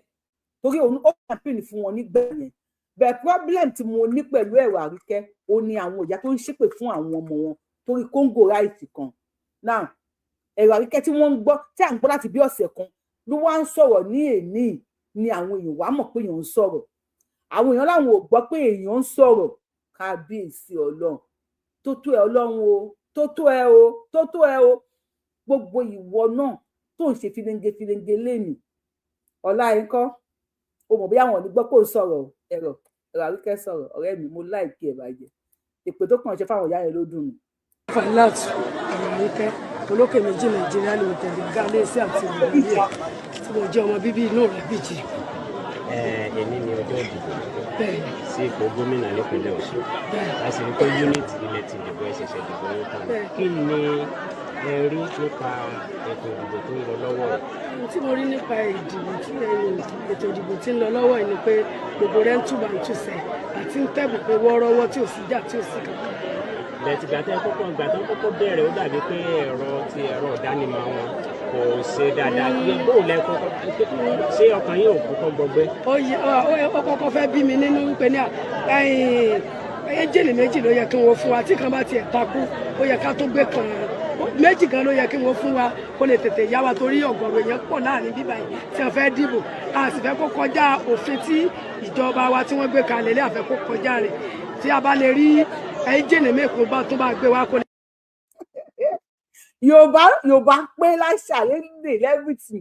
torí òun ó campaign fún wọn nígbà yẹn bẹ́ẹ̀ problem tí mo ní pẹ̀lú Ero Arike ó ní àwọn ìyá tó ń ṣépè fún àwọn ọmọ wọn torí kóńgò ráìtì kan now Ero Arike tí wọ́n ń gbọ́ tí à ń gbọ́ láti bí ọ̀sẹ̀ kan ló wá ń sọ̀rọ̀ ní èní ni àwọn èèyàn wá mọ̀ pé èèyàn ń sọ̀rọ̀ àwọn èèyàn láwọn ò gbọ́ pé èèyàn ń sọ̀rọ̀ kábíyèsí Ọlọ́run tó tó ẹ Ọlọ́run o tó tó ẹ o tó tó ẹ o gbogbo ìwọ náà tó ń ṣe filenge lẹ́nu ọ̀la ẹ̀ ń kọ́ o mọ̀ bí àwọn ò ní gbọ́ pé ò sọ̀rọ̀ Ẹ̀rọ Arike sọ̀rọ̀ ọ̀rẹ́ mi mo láìkí ẹ̀ bàjẹ́ èpè tó kàn ṣe fáwọn ìyá yẹn ló dùn mí. Failat Ero Arike olókè méjì Nàìjíríà ló tẹ̀lé gálẹ́sì àti ìrìnàjò tí mo jẹ́ ọmọ bíbí inú rẹ̀ bìjì. Èní ni ọjọ́ ìdìbò sí ipò gómìnà nípínlẹ̀ Ọ̀ṣun a sì rí pé unity ilẹ̀ ti dìbò ẹ̀ṣẹ̀ṣẹ̀ dìbò ní tán kí ni ẹ rí nípa ètò ìdìbò tó ń lọ lọ́wọ́ rẹ̀? Ohun tí mo rí nípa ìdìbò tí ètò ìdìbò tí ń lọ lọ́wọ́ yìí ni pé gbogbo rẹ̀ ń túbà ń túṣẹ̀ àti ń tẹ̀bù pé wọ́ọ́rọ́wọ́ tí ò sí jà tí ò sí kankan. Bẹ̀tì gbàtẹ́ kọ́kọ́ bẹ̀rẹ̀ ó dàbí pé ẹ̀rọ ìdánimọ̀ wọn kò ṣe dáadáa kí bóun lẹ kọ́kọ́ ṣé ọkàn yín ò kọ́kọ́ gbọgbẹ́. Ó kọ́kọ́ fẹ́ bí mi nínú pé ní ẹjẹ̀lì méjì ló yẹ kí wọ́n fún wa tí kan bá tiẹ̀ takú ó yẹ ká tó gbé kan méjì gan ló yẹ kí wọ́n fún wa kó lè tètè yá wa torí ọ̀gọ̀rọ̀ èèyàn pọ̀ láàrin bíbá yìí tí wọ́n fẹ́ dìbò a sì fẹ́ kó kọjá òfin tí ìjọba wa tí wọ́n gbé kalẹ̀ lé àfẹ́ kó kọjá rẹ̀ tí a bá lè rí ẹjẹ̀lì méjì bá tó bá gbé wa kó lè. Yorùbá pé láṣà lédè lẹ́bìtì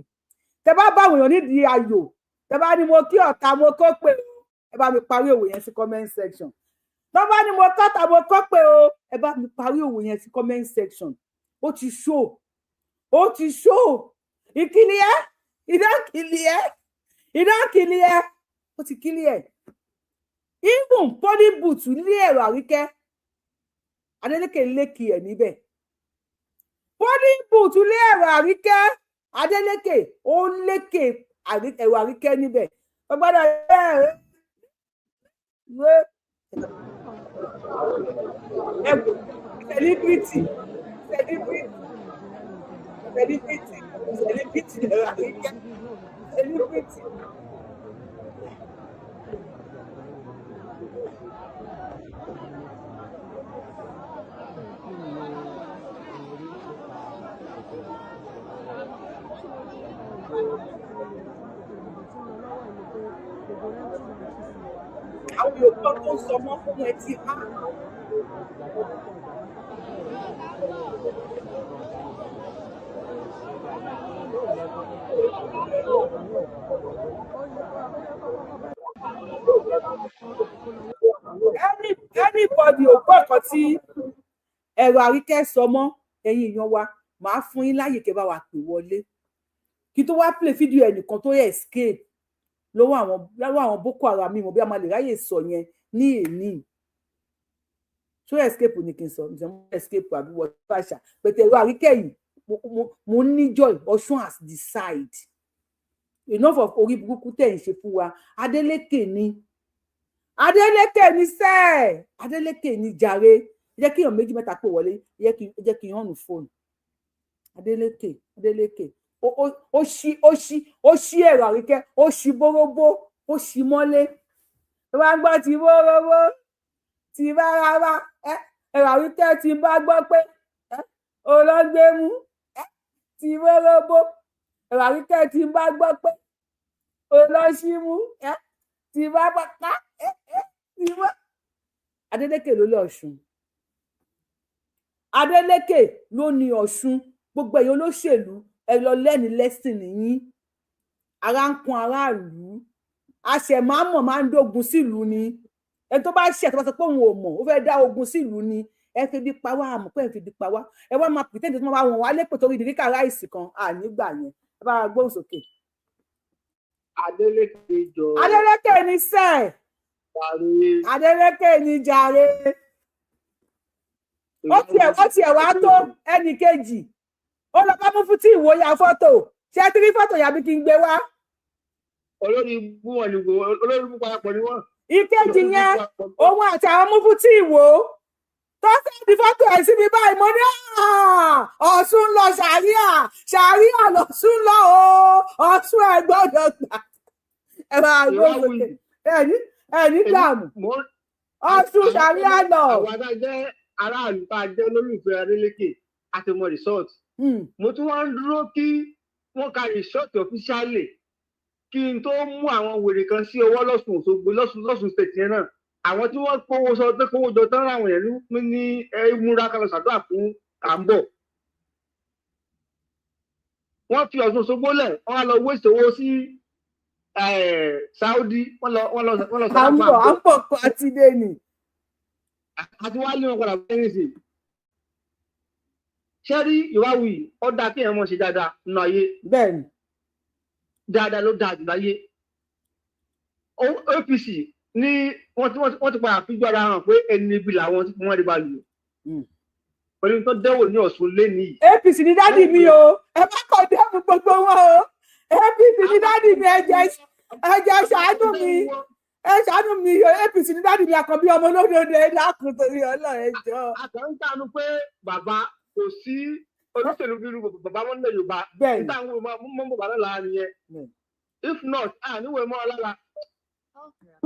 tẹ bá bá èèyàn nídìí ayò tẹ bá ní mo kí ọ̀tá mo kó pé o ẹ bá mi parí òwe yẹn sí comment section tọ́ bá ní mo kọ́ta mo kó pé o ẹ bá mi parí òwe yẹn sí comment section ó ti ṣó ìkíni ẹ ìdákìlì ẹ ó ti kílì ẹ even polybooth ní Ero Arike Adeleke lékì ẹ níbẹ̀ polybooth ní Ero Arike Adeleke ó lékè Ero Arike níbẹ̀ ọgbọ́dọ̀ celebrity Ero Arike celebrity. Àwọn Yorùbá tó sọ mọ́ fún ẹ ti há. Anybody ò gbọ́ nǹkan tí Ero Arike sọ mọ́ ẹ̀yin èèyàn wa màá fún yín láyè kẹ́ bá wa pè wọlé kí tó wá play fídíò ẹnìkan tó yẹ escape lọ́wọ́ àwọn Boko Haram mi mo bí a máa lè ráyè sọ yẹn ní èní tó escape ní kí n sọ escape àbí wọ́n fàṣà pẹ̀tẹ̀ Ero Arike yìí mo ní joy Ọ̀ṣun has decide enough of orí burúkú tẹ̀ ń ṣe fún wa Adeleke ni sẹ́ẹ̀ Adeleke ni jàre jẹ́ kí èèyàn méjì mẹ́ta pè wọlé jẹ́ kí n hàn fóònù Adeleke ó ṣí Ero Arike ó ṣí bóróbó ó ṣí mọ́lé tó bá gbọ́ ti bóróbó ti bá rárá Ero Arike ti bá gbọ́ pé olóńgbé mú ti bóróbó Ero Arike ti bá gbọ́ pé olóṣí mú ti bá pátá ti bá. Adeleke ló lọ Ọ̀ṣun Adeleke ló ní Ọ̀ṣun gbogbo èèyàn olóṣèlú ẹ lọ lẹ́ni lẹ́sìn nìyí ara ń kun aráàlú àṣẹmámọ̀ máa ń dógun sílùú ni ẹ tó bá ṣe àtúbọ̀sọ pé òun ò mọ̀ ó fẹ́ dá ogun sílùú ni ẹ fi bí pa wá àmọ́ pé ẹ fi bí pa wá ẹ wá máa pìtẹ́ǹtì tó máa wọ̀n wá lépè torí ìdíríkà ráìsì kan ànígbà yẹn ẹ bá gbóhùn sókè. Adeleke jọ. Adeleke ni sẹ́ẹ̀ Adeleke ni jàre ó tiẹ̀ wá tó ẹnì kejì ó lọ bá mú fún tí ìwò ya fọ́tò ṣé tí rí fọ́tò yàbí kí n gbé wá. olórí bú wọn ni olórí bú parapọ̀ ni wọ́n. ìkejì yẹn òun àti àwọn mú fún tí ìwò tó sẹ́ẹ̀dì fọ́tò ẹ̀ síbi báyìí mo ní Ọ̀ṣun lọ ṣàríà lọ́ṣun lọ o Ọ̀ṣun ẹ̀ gbọ́dọ̀ gbà ẹ máa gbọ́ sókè ẹni dààmú Ọ̀ṣun ṣàríà lọ. àwọn adájẹ́ aráàlú tá a jẹ́ olólùfẹ́ Adeleke àti mọ resort. Mo tún wá ń dúró kí wọ́n ka resort officially kí n tó mú àwọn wèrè kan sí ọwọ́ lọ́sùn Òṣogbo lọ́sùn state yẹn náà àwọn tí wọ́n kówó sọ pé kówó jọ tán láwọn èèyàn ní múra kan lọ ṣàdúrà fún àǹbọ̀ wọ́n fi Ọ̀ṣun Òṣogbo lẹ̀ wọ́n wá lọ wé ìṣòwò sí Saudi wọ́n lọ sọ́dọ̀ fún àǹbọ̀ kọ́ àti dé ni. àti wá lé wọn padà bẹ́ẹ̀ sí ṣé rí ìwáwí ọ̀dà kí ẹ̀ mọ̀ ṣe dáadáa nínú ayé bẹ́ẹ̀ ni dáadáa ló dáa jù láyé APC ní wọ́n ti padà fi gbára hàn pé ẹni ibi làwọn tí wọ́n rí bá lù pẹ̀lú tó dẹ́wò ní Ọ̀ṣun lẹ́ni. APC ní dádì mi o ẹ bá kọ̀ dẹ́mu gbogbo wọn o APC ní dádì mi ẹ jẹ́ ṣàánú mi ẹ ṣàánú mi APC ní dádì mi àkànbí ọmọ olódodo ẹ dákun torí Ọlọ́run ẹ jọ. àtàǹtàánú pé bàbá kò sí olóṣèlú bíi bàbá wọn nílẹ̀ Yorùbá níta àwọn ọmọ bàbá náà lára nìyẹn if not níwèé mọ́ ọ lára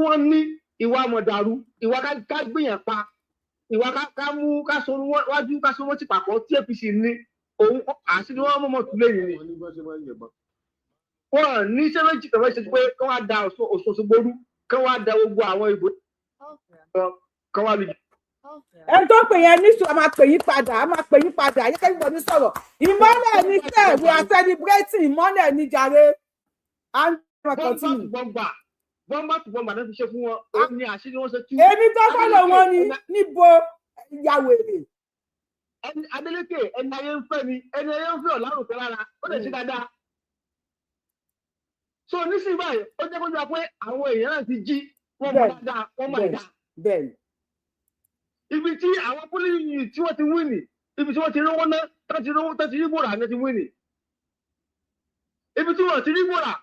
wọ́n ní ìwà mọ̀dàrú ìwà ká gbìyàn pa ìwà ká mú ká sọ wájú ká sọ wọ́n ti pàpọ̀ tí APC ní òun àṣírí wọn mọ̀mọ́ tún lè yìí ni wọ́n ní iṣẹ́ méjì tẹ̀wé ṣe pé kí wọ́n á da Ọ̀ṣun Òṣogbo rú kí wọ́n á da gbogbo àwọn ìbò kí wọ́n á lè. ẹ tó pè yẹn ní sùn a máa pè yín padà ayé kẹ́kẹ́ gbọ́dọ̀ sọ̀rọ̀ ìmọ́lẹ̀ ní sẹ́ẹ̀ we are celebrating ìmọ́lẹ̀ ní jàre bọ́mbà tó bọ́mbà náà fi ṣe fún wọn ó ní àṣírí wọn ṣe tú. èmi tó fọ́lọ̀ wọn ni níbo ìyàwó èrè. Adeleke ẹni ayé ń fẹ́ ni ẹni ayé ń fẹ́ ọ̀ lárùn kan lára ó lè ṣe dáadáa. so nísìnyí báyìí ó jẹ́ kó jọ pé àwọn èèyàn náà ti jí wọ́n mọ̀ dáadáa wọ́n mọ̀ dáadáa. bẹ́ẹ̀ni. ibi tí àwọn pólíyìn tí wọ́n ti wí nì ibi tí wọ́n ti rówó ná tó ti rí bòrà ní ti wí nì ibi tí wọ́n ti rí bòrà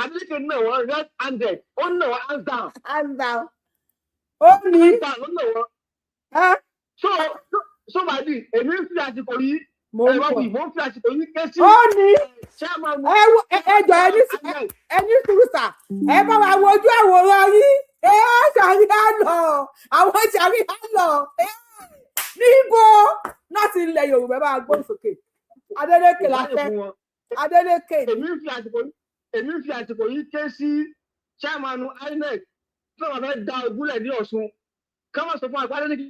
Adeleke náà wọ́n red handed ó náà wọ́n hands down. hands down. ó ní. hands down ló náà wọ́n. so màdì èmi ń fi àsìkò yìí mo ń fi àsìkò yìí ké sí. ó ní. ẹjọ ẹni sùúrùsà ẹ bá wa wojú àwòrán yìí ṣàrí àlọ àwọn ṣàrí àlọ níbo láti ilẹ̀ Yorùbá bá gbọ́ sókè Adeleke láfẹ́ Adeleke. èmi ń fi àsìkò yìí ké sí chairman INEC tí wọ́n fẹ́ da ogúnlẹ̀ ní Ọ̀ṣun kí wọ́n sọ fún àgbàdo ní kí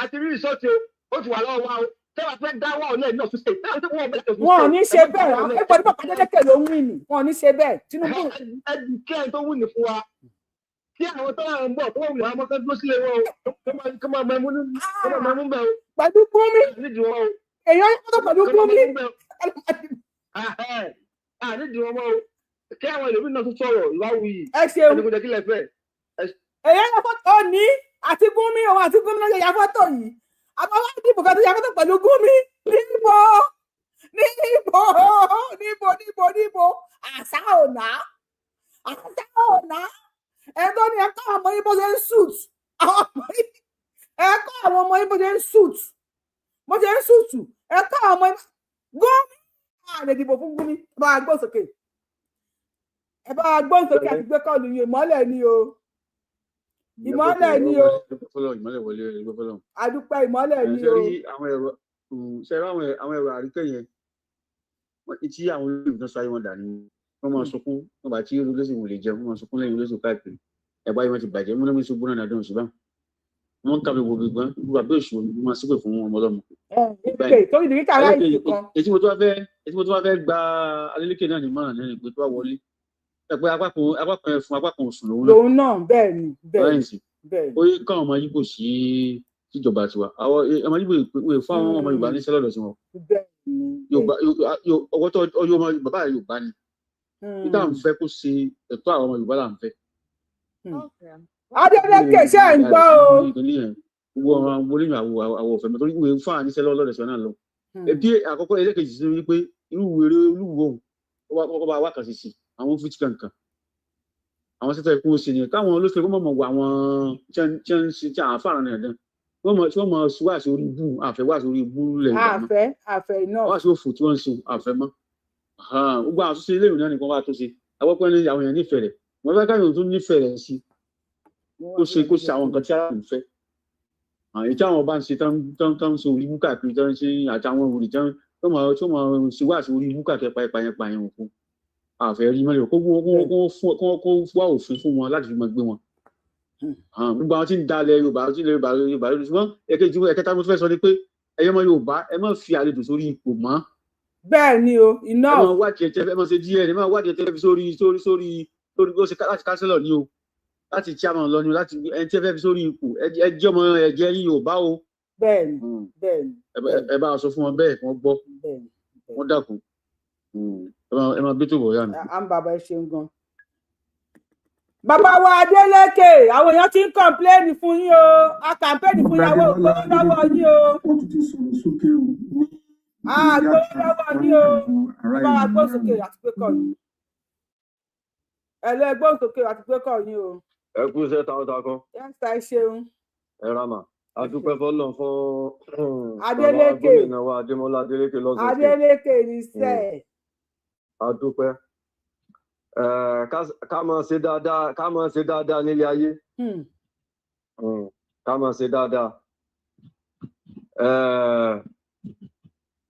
àti rí ìṣọ́tì ó ti wà lọ́wọ́ wa o tí wọ́n fẹ́ dá wà ọ̀lẹ́ ní Ọ̀ṣun state wọn ò ní ṣe bẹ́ẹ̀ ẹgbẹ́ nípa Adeleke ló ń wí ni wọn ò ní ṣe bẹ́ẹ̀ Tinubu. ẹbí kí ẹ tó wí ní fún wa kí àwọn tó wà ń bọ̀ tó wà wùlẹ̀ àwọn kan dúró sílé wọn o kí wọ́n máa mẹ́mú bẹ́ẹ̀ o. pẹ̀lú Gumi èèyàn yóò pẹ̀lú Gumi. nídìí wọn mọ́ o kí àwọn èlòmí náà tún sọ̀rọ̀ ìwáwù yìí ẹ ṣeun ẹni kò jẹ́ kí lẹ fẹ́. èèyàn yà fọ́tò ní àti Gumi òun àti Gumi náà yà fọ́tò yìí àmọ́ wọ́n dìbò kan tó yà fọ́tò pẹ̀lú Gumi níbo àṣà ọ̀nà ẹ̀dọ́ ni ẹ̀kọ́ àwọn ọmọ yìí bó ṣe ń suit ẹ̀kọ́ àwọn ọmọ yìí bó ṣe ń suit ẹ̀kọ́ àwọn ọmọ yìí Gumi àlè dìbò fún Gumi ẹ bá gbọ́ sókè àti gbé kọ́ọ̀lù yìí ìmọ́lẹ̀ ni o àdúpẹ́ ìmọ́lẹ̀ ni o. àwọn ẹ̀rọ àríkẹ́ yẹn tí àwọn olóyìnbó tán sáyé wọn dà ní wọ́n máa sunkún wọ́n bá tí olóṣèlú wọn lè jẹun wọ́n máa sunkún lẹ́yìn olóṣèlú káàkiri ẹ̀bá yìí wọ́n ti bàjẹ́ múná mi ṣubú náà dùn ṣùgbọ́n wọ́n kàwé wo gbígbọ́n gbogbo àbẹ́ òṣù wọn máa sípè fún ọmọ ọlọ́mọ. ètí mo tó wá fẹ́ gba Adeleke náà ní mọ́ràn lẹ́nu pé tó wá wọlé ẹ̀pẹ́ apákan ẹ̀fún apákan òsùn lòun náà bẹ́ẹ̀ ni ó yí káwọn ọmọ Yíbò sí ìjọba tiwa àwọn ọmọ Yíbò ìpè fún àwọn ọmọ Yorùbá ní sẹ́lọ̀dọ̀ sí wọn ọwọ́ tó ọyọ́ ọmọ bàbá rẹ̀ Yorùbá ni nígbà ń fẹ́ kó ṣe ẹ̀tọ́ àwọn ọmọ Yorùbá là ń fẹ́. Adeleke ṣe ń gbọ́ o. gbogbo ọmọ olóyìn àwọ̀ ọ̀fẹ́ mẹ́tọ́ ìwé fún àní sẹ́lọ̀dọ̀ sí wọn náà lọ. ẹbí àkọ́kọ́ ẹlẹ́kejì sí wípé irú wèrè olúwo ọkọ̀ bá wà kàn sí àwọn fíjì kankan àwọn sẹtọ ìkún òsì ni káwọn olóṣèlú kó mọ àwọn tí àwọn afárá náà dán wọn mọ wá sí orí ibú àfẹ wá sí orí ibú lẹ àfẹ náà wá sí òfò tí wọn ń ṣe àfẹ mọ gbogbo àwọn àtúnṣe ilé ìrìn náà nìkan wá tó ṣe àwọpẹ ní àwọn èèyàn nífẹ̀ẹ́ rẹ̀ wọn fẹ́ káyọ̀ tó nífẹ̀ẹ́ rẹ̀ sí kó ṣe àwọn nǹkan tí ara ń fẹ́ èyí tí àwọn bá ń ṣe tán ṣe orí ibú káàkiri tán ṣe àtàwọn òrì tán tó mọ ṣe wá sí orí ibú káàkiri pààyàn òkú àfẹ́ rí mọ́lẹ̀ kó wá òfin fún wọn láti fi máa gbé wọn gbogbo àwọn tí ń dalẹ̀ Yorùbá tí ilẹ̀ Yorùbá ṣùgbọ́n ẹ̀kẹta mo fẹ́ sọ ni pé ẹ̀yọ́ ọmọ Yorùbá ẹ má fi àlejò sórí ipò mọ́. Bẹ́ẹ̀ ni o iná. ẹ máa wádìí ẹ máa ṣe díẹ̀ ẹ máa wádìí ẹ fi sórí bó ṣe láti kánsílọ̀ ni o láti chairman lọ ni o láti ẹni tí ẹ fẹ́ fi sórí ipò ẹ jẹ́ ọmọ ẹ̀jẹ̀ yín Yorùbá o. Bẹ́ẹ̀ni bẹ́ẹ̀ni. ẹ bá a sọ fún wọn bẹ́ẹ̀ wọ́n gbọ́ wọ́n dákun ẹ máa bí tó bọ̀ yá mi. À ń bàbá ẹ ṣeun gan. Bàbá wa Adeleke àwọn èèyàn ti ń kọ̀ǹpléènì fún yín o a kàmpéènì fún ìyàwó gbówó lọ́wọ́ yín o. Gbówó lọ́wọ́ yín o bàbá wa gbóhùn sókè àti pé kọ̀ yín. Ẹ̀lẹ́ gbóhùn sókè àti pé kọ̀ yín o. Ẹ kú iṣẹ́ takuntakun. Yẹ́nsà ẹ ṣeun. Ẹ rama a dúpẹ́ fọ́lọ́run fún Adeleke gómìnà wa Adémọ́lá Adeleke lọ́sọ̀ọ̀sẹ̀. Adeleke ní sẹ́ẹ̀. A dúpẹ́. Ká máa ṣe dáadáa nílé ayé. Ká máa ṣe dáadáa.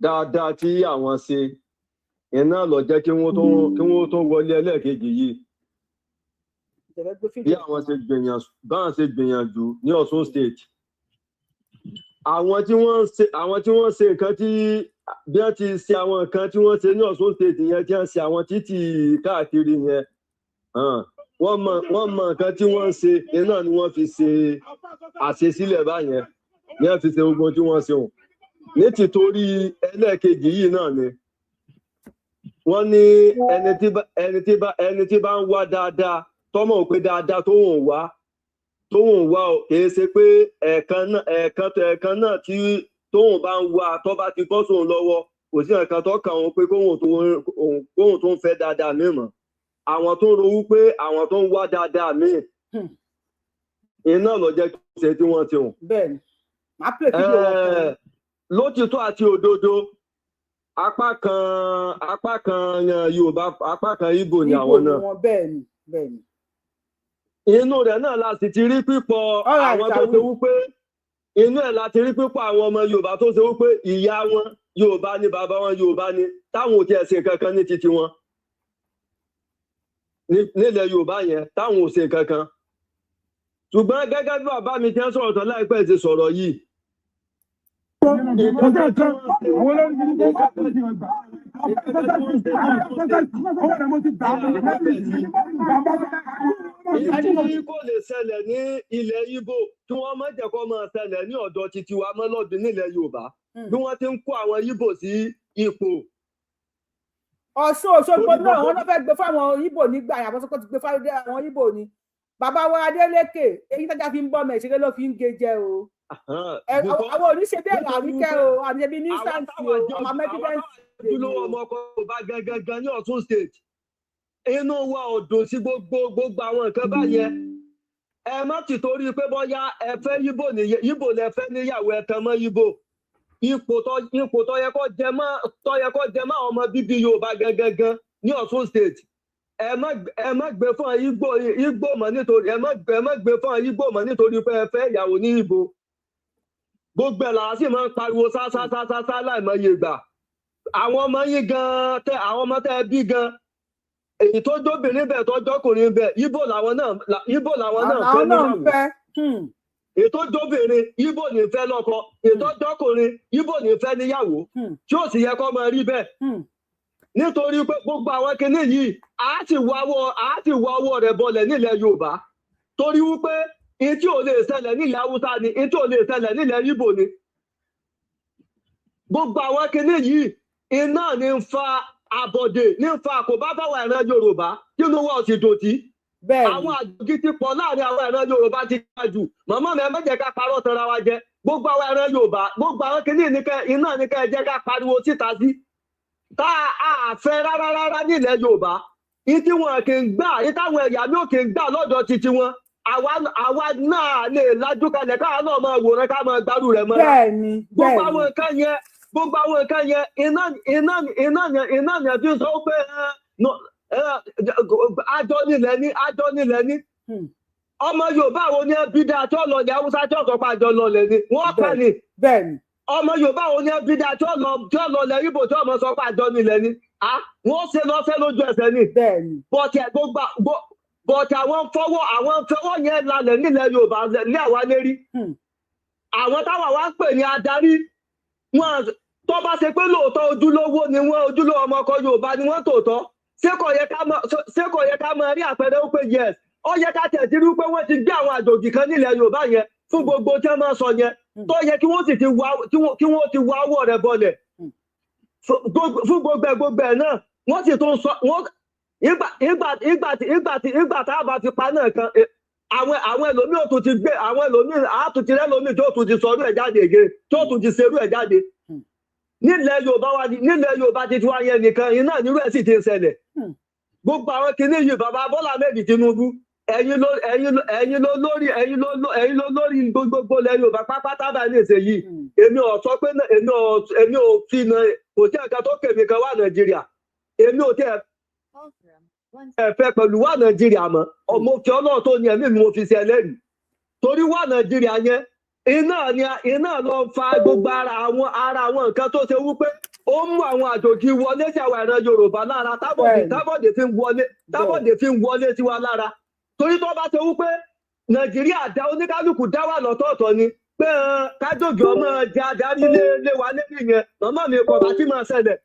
Dáadáa tí àwọn ṣe iná ló jẹ́ kí wọ́n tó wọlé ẹlẹ́ẹ̀kejì yìí. Bí àwọn ṣe gbìyànjú ní Ọ̀ṣun state. Àwọn tí wọ́n ṣe nǹkan tí bí wọ́n ti ṣe àwọn nǹkan tí wọ́n ṣe ní Ọ̀ṣun state yẹn tí wọ́n ṣe àwọn títì káàkiri yẹn wọ́n mọ nǹkan tí wọ́n ṣe iná ni wọ́n fi ṣe àṣesílẹ̀ báyẹn ní wọ́n fi ṣe gbogbo tí wọ́n ṣe hàn ní tìtorí ẹlẹ́ẹ̀kejì yìí náà ni wọ́n ní ẹni tí bá ń wá dáadáa tọ́mọ̀ pé dáadáa tó wọ́n wá kìí ṣe pé ẹ̀ẹ̀kan náà tí tóun bá ń wá tó bá ti kọ́ sóun lọ́wọ́ kò sí nǹkan tó kàn wọ́n pé kóun tó ń fẹ́ dáadáa míì mọ́ àwọn tó ń rowú pé àwọn tó ń wá dáadáa míì iná ló jẹ́ kí wọ́n ṣe tí wọ́n ti hùn. Bẹ́ẹ̀ni máa pè kí ló wọ́n fẹ́. Lótìtọ́ àti òdodo apá kan Yorùbá apá kan Ìgbò ni àwọn náà. Bẹ́ẹ̀ni. Inú rẹ̀ náà la sì ti rí pípọ̀ àwọn tó ṣe wípé inú ẹ̀ láti rí pípọ̀ àwọn ọmọ Yorùbá tó ṣe wípé ìyá wọn Yorùbá ni bàbá wọn Yorùbá ni táwọn ò tiẹ̀ ṣe kankan ní titi wọn nílẹ̀ Yorùbá yẹn táwọn ò ṣe kankan ṣùgbọ́n gẹ́gẹ́ bí bàbá mi ti ń sọ̀rọ̀ tán láìpẹ́ ti sọ̀rọ̀ yìí. Ìdí kò lè ṣẹlẹ̀ ní ilẹ̀ Ìgbò tí wọ́n má jẹ́ kó máa ṣẹlẹ̀ ní ọ̀dọ̀ titi wa mọ́ lọ́dún nílẹ̀ Yorùbá bí wọ́n ti ń kó àwọn Ìgbò sí ipò. Ọ̀ṣun Òṣogbo náà wọ́n ló fẹ́ gbé fáwọn Ìgbò nígbà yẹn àbọ̀sọ́kọ́ ti gbé fáwọn Ìgbò ni. Bàbá wa Adeleke èyí tájà fi ń bọ́ ọmọ ìṣeré ló fi ń gé jẹ o. Àwọn oníṣẹ́ bẹ́ẹ̀ Àríkẹ́ o àti ẹbí ní sáǹtì o ọmọ mẹ́tídẹ́ǹtì. Ojúlówó ọmọ ọkọ Yorùbá gangan ní Ọ̀ṣun state inú wa ò dùn sí gbogbo àwọn nǹkan báyẹn ẹ má ti torí pé bóyá ẹ fẹ́ Ìgbò lẹ fẹ́ níyàwó ẹ tán mọ́ Ìgbò ipò tó yẹ kó jẹ mọ́ ọmọ bíbí Yorùbá gangan ní Ọ̀ṣun state ẹ má gbé fún Ìgbò mọ́ nítorí ẹ má gbé fún Ìgbò mọ́ nítorí pé ẹ fẹ́ ìyàwó ní Ìgbò gbogbo ẹ̀ làá sì máa ń pariwo sá láìmọye ìgbà àwọn ọmọ yín gan àwọn ọmọ tẹ́ bí gan èyí tó jóbìnrin bẹ́ẹ̀ tó jọkùnrin bẹ́ẹ̀ Ìgbò làwọn náà fẹ́ níyàwó èyí tó jóbìnrin Ìgbò ní fẹ́ lọ́kọ èyí tó jọkùnrin Ìgbò ní fẹ́ níyàwó tí ó sì yẹ kó máa rí bẹ́ẹ̀ nítorí pé gbogbo àwọn kinní yìí a ti wọ ọwọ́ rẹ̀ bọlẹ̀ nílẹ̀ Yorùbá torí wípé ìtí ò lè ṣẹlẹ̀ nílẹ̀ Haúsá ni ìtí ò lè ṣẹlẹ̀ nílẹ̀ Ìgbò ni gbogbo àwọn kinní yìí iná ní ń fa àbọ̀dè ní ń fa àkóbá fáwọn ìran Yorùbá nínú wọn sì dòtí àwọn àjòjì ti pọ̀ láàrin àwọn ìran Yorùbá ti ká jù màmá mi ẹ má jẹ́ ká parọ́ tanra wa jẹ gbogbo àwọn ìran Yorùbá gbogbo àwọn kinní iná ní ká ẹ jẹ́ ká pariwo síta sí tá a fẹ́ rárá nílẹ̀ Yorùbá ìtí wọn kì í gbà ìtàwọn ẹ̀yà mi ò kì í gbà lọ́dọ̀ titi wọn àwa náà lè lajú kalẹ̀ káà náà máa wòran ká máa gbárù rẹ̀ mọ́ra gbogbo àwọn nǹkan yẹn iná ni fi sọ pé àjọ nílẹ̀ ní ọmọ Yorùbá wo ni ẹbí dáa tí ó lọ ní Haúsá tí ó sọ pé àjọ lọlẹ̀ ni wọ́n pẹ́ ni ọmọ Yorùbá wo ni ẹbí dáa tí ó lọ lẹ̀ Ìgbò tí ọmọ sọ pé àjọ nílẹ̀ ni wọ́n ṣe lọ́sẹ̀ lójú ẹsẹ̀ ni bọ́tẹ̀ but àwọn fọwọ́ yẹn lálẹ́ nílẹ̀ Yorùbá lé àwa lérí àwọn táwa wá ń pè ní adarí wọn tó bá ṣe pé lóòótọ́ ojúlówó ni wọ́n ojúlówó ọmọ ọkọ Yorùbá ni wọ́n tòótọ́ ṣé kò yẹ ká mọ rí àpẹẹrẹ ó pé yes ó yẹ ká tẹ̀ sí rí pé wọ́n ti gbé àwọn àjòjì kan nílẹ̀ Yorùbá yẹn fún gbogbo tí wọ́n máa sọ yẹn tó yẹ kí wọ́n sì ti wá ọwọ́ rẹ̀ bọlẹ̀ fún gbogbo ẹ̀ náà wọ́n sì tún sọ ìgbà tá a bá fi pa náà kan àwọn ẹlòmíì ò tún ti gbé àwọn ẹlòmíì àtúntì rẹ́lòmíì tó tún ti sọrú ẹ̀ jáde ègé tó tún ti serú ẹ̀ jáde nílẹ̀ Yorùbá ti tún ayé nìkan iná nírú ẹ̀ sì ti ń ṣẹlẹ̀ gbogbo àwọn kìíní yìí bàbá Bọ́lá Ahmed Tinubu ẹ̀yin ló lórí gbogbo ilẹ̀ Yorùbá pápátá bá ní èsè yìí èmi ò sọ pé èmi ò fi na kò sí ẹ̀ka tó kèmí kan wà Nàìjíríà èmi ò tẹ́ ẹ̀fẹ́ pẹ̀lú wà Nàìjíríà mọ́ ọmọ òfin Ọlọ́run tó ní ẹ̀mí mi mo fi ṣe ẹlẹ́rìí torí wà Nàìjíríà yẹn iná lọ fa gbogbo ara àwọn nǹkan tó ṣe wípé ó mú àwọn àjòjì wọlé sí àwọn ìran Yorùbá lára tábọ̀dé fi ń wọlé sí wa lára torí tó bá ṣe wípé Nàìjíríà dá oníkálukú dá wà lọ́tọ̀ọ̀tọ̀ ni pé kájòjì ọmọ jẹ adarí lé wa lẹ́yìn yẹn màmá mi kọ̀ bá tí máa ṣẹlẹ̀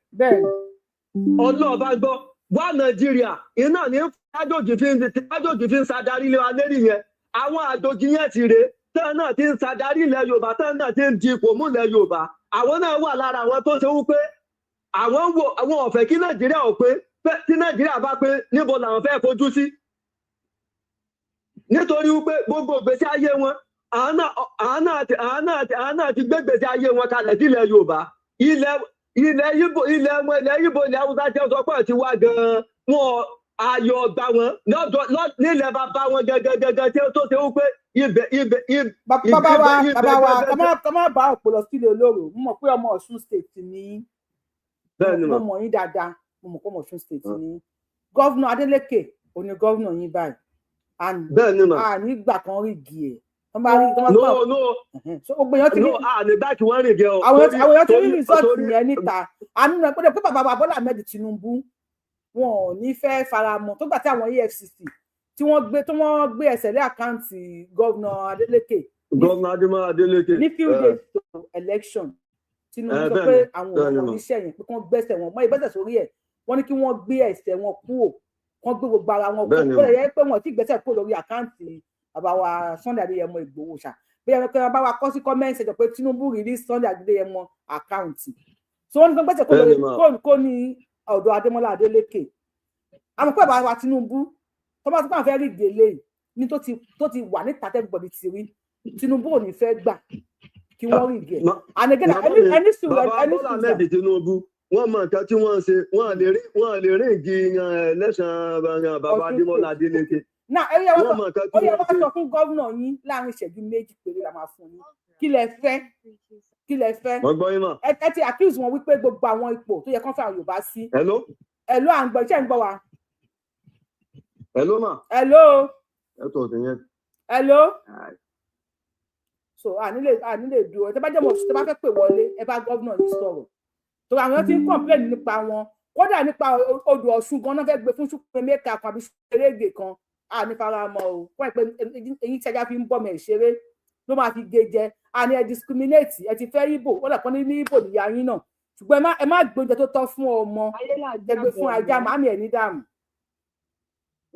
ọlọ́ọ̀bá gbọ́ wà Nàìjíríà iná ní kájòjì fi ń ṣàdarí lé wa lẹ́yìn yẹn àwọn àjòjì yẹn ti rèé tán náà ti ń ṣàdarí ilẹ̀ Yorùbá tán náà ti ń di ipò mú ilẹ̀ Yorùbá àwọn náà wà lára àwọn tó ṣe wípé àwọn ò fẹ́ kí Nàìjíríà ò pé tí Nàìjíríà bá pé níbo làwọn fẹ́ fojú sí nítorí wípé gbogbo ìgbésí ayé wọn àwọn náà ti gbé ìgbésí ayé wọn kalẹ̀ sílẹ̀ Yorùbá ilẹ̀ Ìgbò ilẹ̀ Haúsá jẹ́ sọ pé ti wá gan-an wọn ayọ̀ ọgbà wọn nílẹ̀ bàbá wọn gẹ́gẹ́gẹ́gẹ́ tí ó tó ṣe wípé bàbá wa ká má bá ọpọlọ sílẹ̀ olóró mo mọ̀ pé ọmọ Ọ̀ṣun state ni mo mọ̀ yín dáadáa mo mọ̀ pé ọmọ Ọ̀ṣun state ni gọ́vnà Adeleke òní gọ́vnà yín báyìí nígbà kan rí igi ẹ̀ nígbà tí wọ́n rí igi ẹ̀ àwọn èèyàn tó rí rìsọ́ọ̀tì yẹn níta àánú rẹ̀ pé bàbá Bọ́lá Ahmed Tinubu wọn ò ní fẹ́ faramọ́ tó gbà tí àwọn EFCC tí wọ́n gbé ẹsẹ̀ lé àkáǹtì gọ́vnà Adeleke ní few days to election Tinubu sọ pé àwọn oníṣẹ́ yẹn pé kí wọ́n gbẹ́sẹ̀ wọn mọ́ ìgbésẹ̀ sórí ẹ̀ wọ́n ní kí wọ́n gbé ẹsẹ̀ wọn kúrò wọ́n gbé gbogbo ara wọn kúrò bẹ́ẹ̀ yẹ pé wọ́n ti gbẹ́sẹ̀ kúrò lórí àkáǹtì bàbá wa Sunday Adéyẹmọ Ìgbòho ṣá bẹ́ẹ̀ yẹn pé wọ́n bá wa kọ́ sí comment section pé Tinubu release Sunday Adéyẹmọ àkáǹtì so wọ́n ní kí wọ́n gbẹ́sẹ̀ kúrò ní ọ̀dọ̀ Adémọ́lá Adélékè àmọ́ pé bàbá wa Tinubu tó bá tó bá fẹ́ rí ìdílé ní tó ti wà níta tẹ́gbọ̀dì ti rí Tinubu ò ní fẹ́ gbà kí wọ́n rí ìdí ẹ̀ ẹni sùúrù Tinubu wọ́n mọ nǹkan tí wọ́n ṣe wọ́n lè rí igi lẹ́sàn-án bàbá Adémọ́lá Adélékè náà ó yẹ wá sọ fún gómìnà yín láàrin ìṣẹ́jú méjì péré la máa fún yín kí lẹ fẹ́ ẹ ti accuse wọn wípé gbogbo àwọn ipò tó yẹ kán fún àwọn Yorùbá sí hello à ń gbọ́ iṣẹ́ ń gbọ́ wa. Hello ma. Hello. Hello. So ànílè dúró tẹ́ bá jẹ́ mọ̀ tẹ́ bá fẹ́ pè wọlé ẹ bá gómìnà yìí sọ̀rọ̀ tó àwọn tí ń complain nípa wọn kódà nípa odò Ọ̀ṣun gan náà fẹ́ gbé fún ṣùpẹ́ mẹ́ka kan àbí ṣerégè kan ní faramọ́ o wọ́n pẹ́ eyín tí ajá fi ń bọ́ mẹ́ ìṣeré ló máa fi gé jẹ àní ẹ discriminate ẹ ti fẹ́ Ìgbò wọ́n dàpọ̀ ní Ìgbò níyà yín náà ṣùgbọ́n ẹ má gbóúnjẹ tó tọ́ fún ọmọ ẹgbẹ́ fún ajá màmí ẹ̀ ní dààmú.